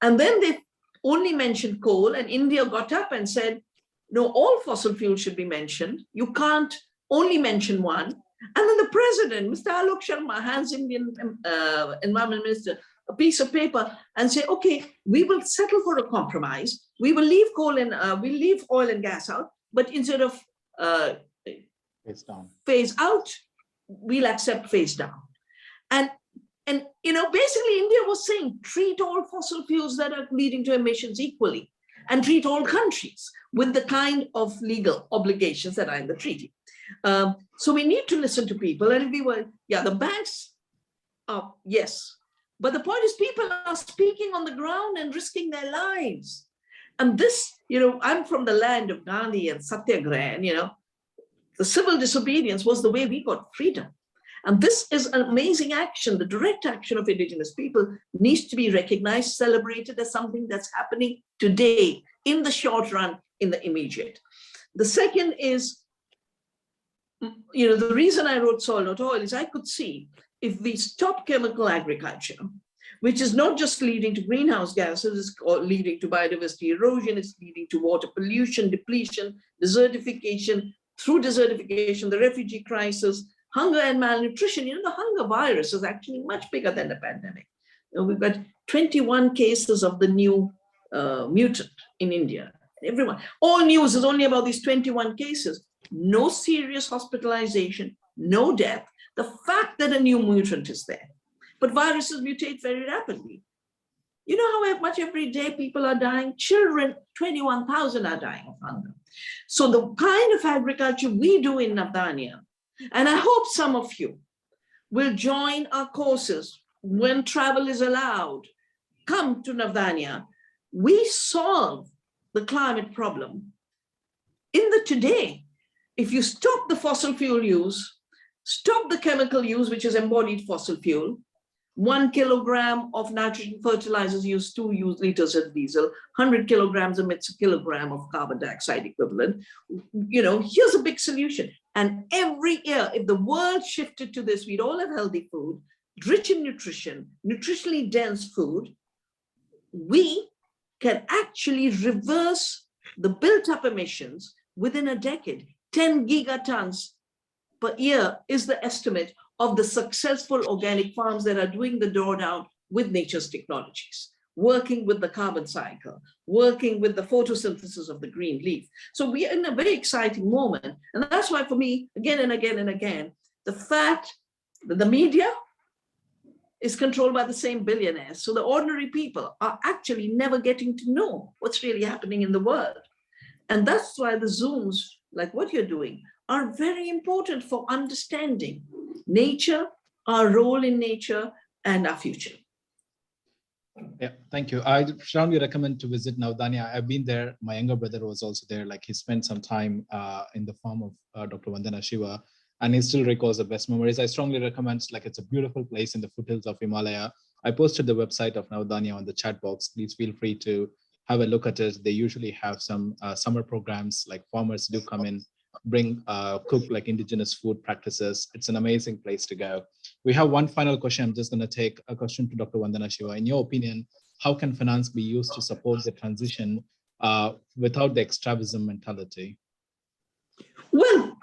And then they only mentioned coal, and India got up and said, no, all fossil fuels should be mentioned. You can't only mention one. And then the president, Mr. Alok Sharma, hands Indian Environment Minister a piece of paper and say, okay, we will settle for a compromise. We will leave coal and we'll leave oil and gas out, but instead of phase out, we'll accept phase down. And you know, basically India was saying, treat all fossil fuels that are leading to emissions equally, and treat all countries with the kind of legal obligations that are in the treaty. So we need to listen to people. And we were, yeah, the banks, yes. But the point is, people are speaking on the ground and risking their lives. And this, you know, I'm from the land of Gandhi and Satyagraha, and, you know, the civil disobedience was the way we got freedom. And this is an amazing action. The direct action of Indigenous people needs to be recognized, celebrated as something that's happening today, in the short run, in the immediate. The second is, you know, the reason I wrote Soil Not Oil is I could see if we stop chemical agriculture, which is not just leading to greenhouse gases, it's leading to biodiversity erosion, it's leading to water pollution, depletion, desertification, through desertification, the refugee crisis, hunger and malnutrition. You know, the hunger virus is actually much bigger than the pandemic. You know, we've got 21 cases of the new mutant in India. Everyone, all news is only about these 21 cases. No serious hospitalization, no death. The fact that a new mutant is there. But viruses mutate very rapidly. You know how much every day people are dying? Children, 21,000 are dying of hunger. So the kind of agriculture we do in Vandana And I hope some of you will join our courses when travel is allowed. Come to Navdanya. We solve the climate problem in the today. If you stop the fossil fuel use, stop the chemical use, which is embodied fossil fuel, 1 kilogram of nitrogen fertilizers use 2 liters of diesel, 100 kilograms emits a kilogram of carbon dioxide equivalent. Here's a big solution. And every year, if the world shifted to this, we'd all have healthy food, rich in nutrition, nutritionally dense food. We can actually reverse the built-up emissions within a decade. 10 gigatons per year is the estimate of the successful organic farms that are doing the drawdown with nature's technologies, working with the carbon cycle, working with the photosynthesis of the green leaf. So we are in a very exciting moment. And that's why for me, again and again and again, the fact that the media is controlled by the same billionaires. So the ordinary people are actually never getting to know what's really happening in the world. And that's why the Zooms, like what you're doing, are very important for understanding nature, our role in nature, and our future. Yeah, thank you. I strongly recommend to visit Navdanya. I've been there. My younger brother was also there. Like he spent some time in the farm of Dr. Vandana Shiva, and he still recalls the best memories. I strongly recommend, like it's a beautiful place in the foothills of Himalaya. I posted the website of Navdanya on the chat box. Please feel free to have a look at it. They usually have some summer programs, like farmers do come in, bring cook like indigenous food practices. It's an amazing place to go. We have one final question. I'm just going to take a question to Dr. Vandana Shiva. In your opinion, how can finance be used to support the transition without the extremism mentality? Well,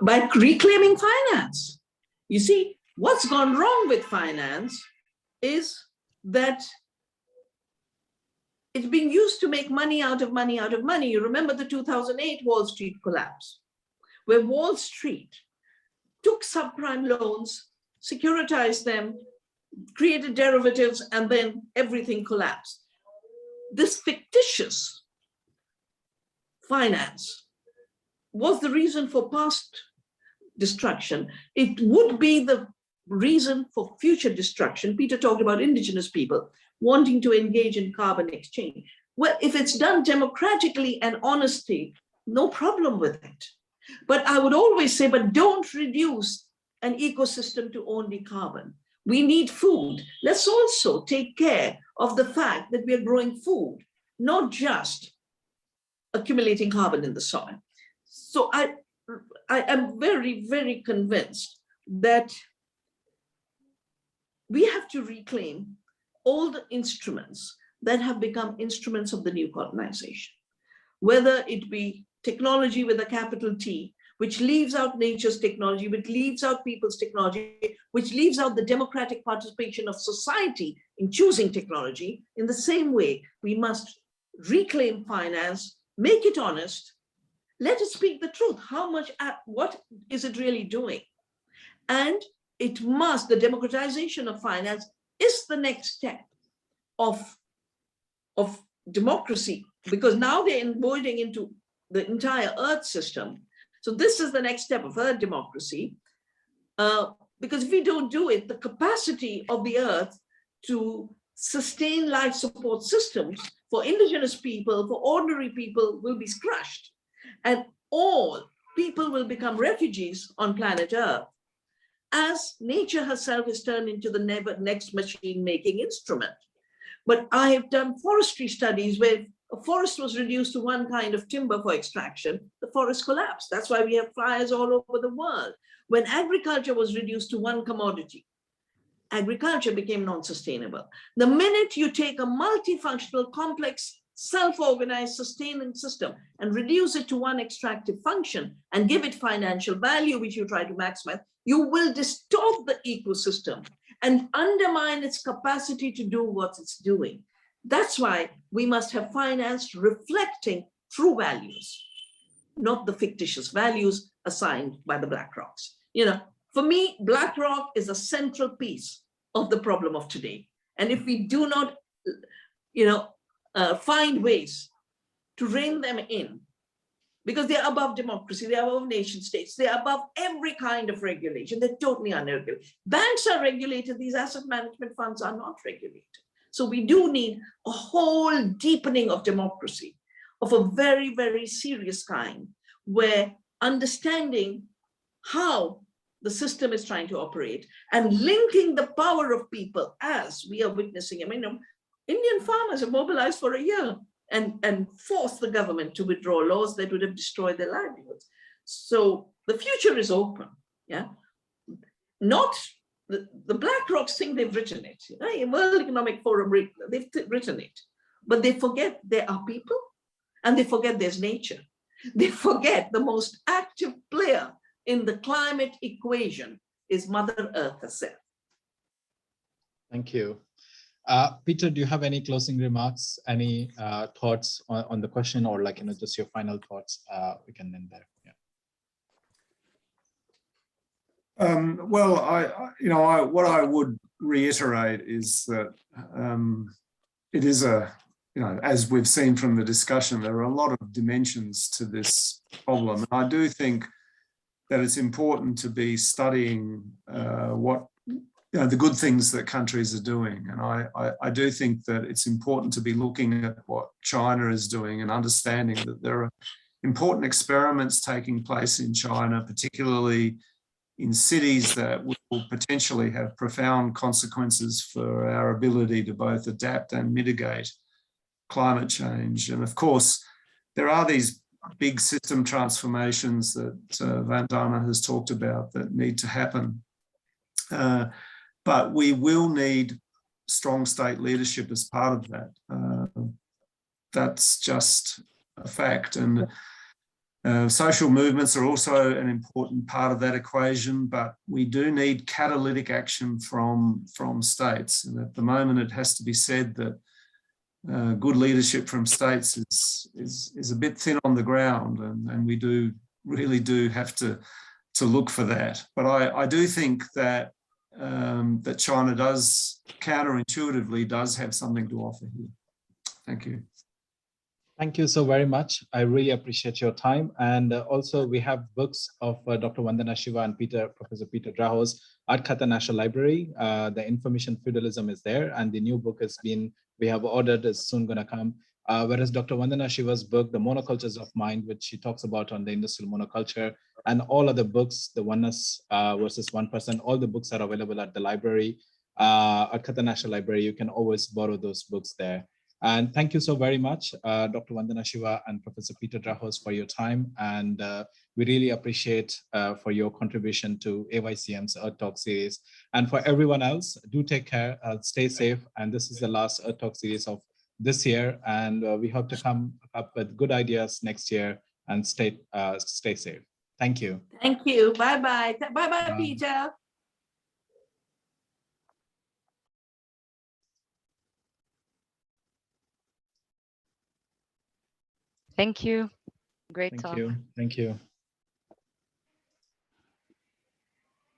by reclaiming finance. You see, what's gone wrong with finance is that it's being used to make money out of money out of money. You remember the 2008 Wall Street collapse, where Wall Street took subprime loans, securitized them, created derivatives, and then everything collapsed. This fictitious finance was the reason for past destruction. It would be the reason for future destruction. Peter talked about indigenous people wanting to engage in carbon exchange. Well, if it's done democratically and honestly, no problem with it. But I would always say, but don't reduce an ecosystem to only carbon. We need food. Let's also take care of the fact that we are growing food, not just accumulating carbon in the soil. So I am very, very convinced that we have to reclaim all the instruments that have become instruments of the new colonization, whether it be technology with a capital T, which leaves out nature's technology, which leaves out people's technology, which leaves out the democratic participation of society in choosing technology. In the same way, we must reclaim finance, make it honest, let it speak the truth. How much, what is it really doing? And it must, the democratization of finance is the next step of democracy, because now they're embodied into the entire Earth system. So this is the next step of Earth democracy. Because if we don't do it, the capacity of the Earth to sustain life support systems for indigenous people, for ordinary people, will be crushed. And all people will become refugees on planet Earth, as nature herself is turned into the next machine-making instrument. But I have done forestry studies where a forest was reduced to one kind of timber for extraction, the forest collapsed. That's why we have fires all over the world. When agriculture was reduced to one commodity, agriculture became non-sustainable. The minute you take a multifunctional, complex, self-organized, sustaining system and reduce it to one extractive function and give it financial value, which you try to maximize, you will distort the ecosystem and undermine its capacity to do what it's doing. That's why we must have finance reflecting true values, not the fictitious values assigned by the BlackRocks. You know, for me, BlackRock is a central piece of the problem of today. And if we do not, find ways to rein them in, because they're above democracy, they're above nation states, they're above every kind of regulation. They're totally unregulated. Banks are regulated, these asset management funds are not regulated. So we do need a whole deepening of democracy of a very, very serious kind, where understanding how the system is trying to operate and linking the power of people, as we are witnessing. I mean, Indian farmers have mobilized for a year and forced the government to withdraw laws that would have destroyed their livelihoods. So the future is open. Yeah, not the BlackRocks think they've written it. World Economic Forum, they've written it, but they forget there are people, and they forget there's nature. They forget the most active player in the climate equation is Mother Earth herself. Thank you. Peter, do you have any closing remarks, any thoughts on the question, or like, just your final thoughts? We can end there. Yeah. Well, what I would reiterate is that it is as we've seen from the discussion, there are a lot of dimensions to this problem. And I do think that it's important to be studying what the good things that countries are doing. And I do think that it's important to be looking at what China is doing and understanding that there are important experiments taking place in China, particularly in cities that will potentially have profound consequences for our ability to both adapt and mitigate climate change. And of course, there are these big system transformations that Vandana has talked about that need to happen. But we will need strong state leadership as part of that. That's just a fact. And social movements are also an important part of that equation, but we do need catalytic action from states. And at the moment, it has to be said that good leadership from states is a bit thin on the ground, and we really do have to look for that. But I do think that that China counterintuitively does have something to offer here. Thank you. Thank you so very much. I really appreciate your time. And also we have books of Dr. Vandana Shiva and Professor Peter Drahos at Qatar National Library. The Information Feudalism is there, and the new book we have ordered, is soon going to come. Whereas Dr. Vandana Shiva's book, The Monocultures of Mind, which she talks about on the industrial monoculture, and all other books, the Oneness versus 1%, all the books are available at the library, at Qatar National Library. You can always borrow those books there. And thank you so very much, Dr. Vandana Shiva and Professor Peter Drahos, for your time. And we really appreciate for your contribution to AYCM's Earth Talk series. And for everyone else, do take care, stay safe. And this is the last Earth Talk series of this year. And we hope to come up with good ideas next year, and stay safe. Thank you. Thank you. Bye-bye. Bye-bye, Peter. Thank you. Great talk. Thank you. Thank you.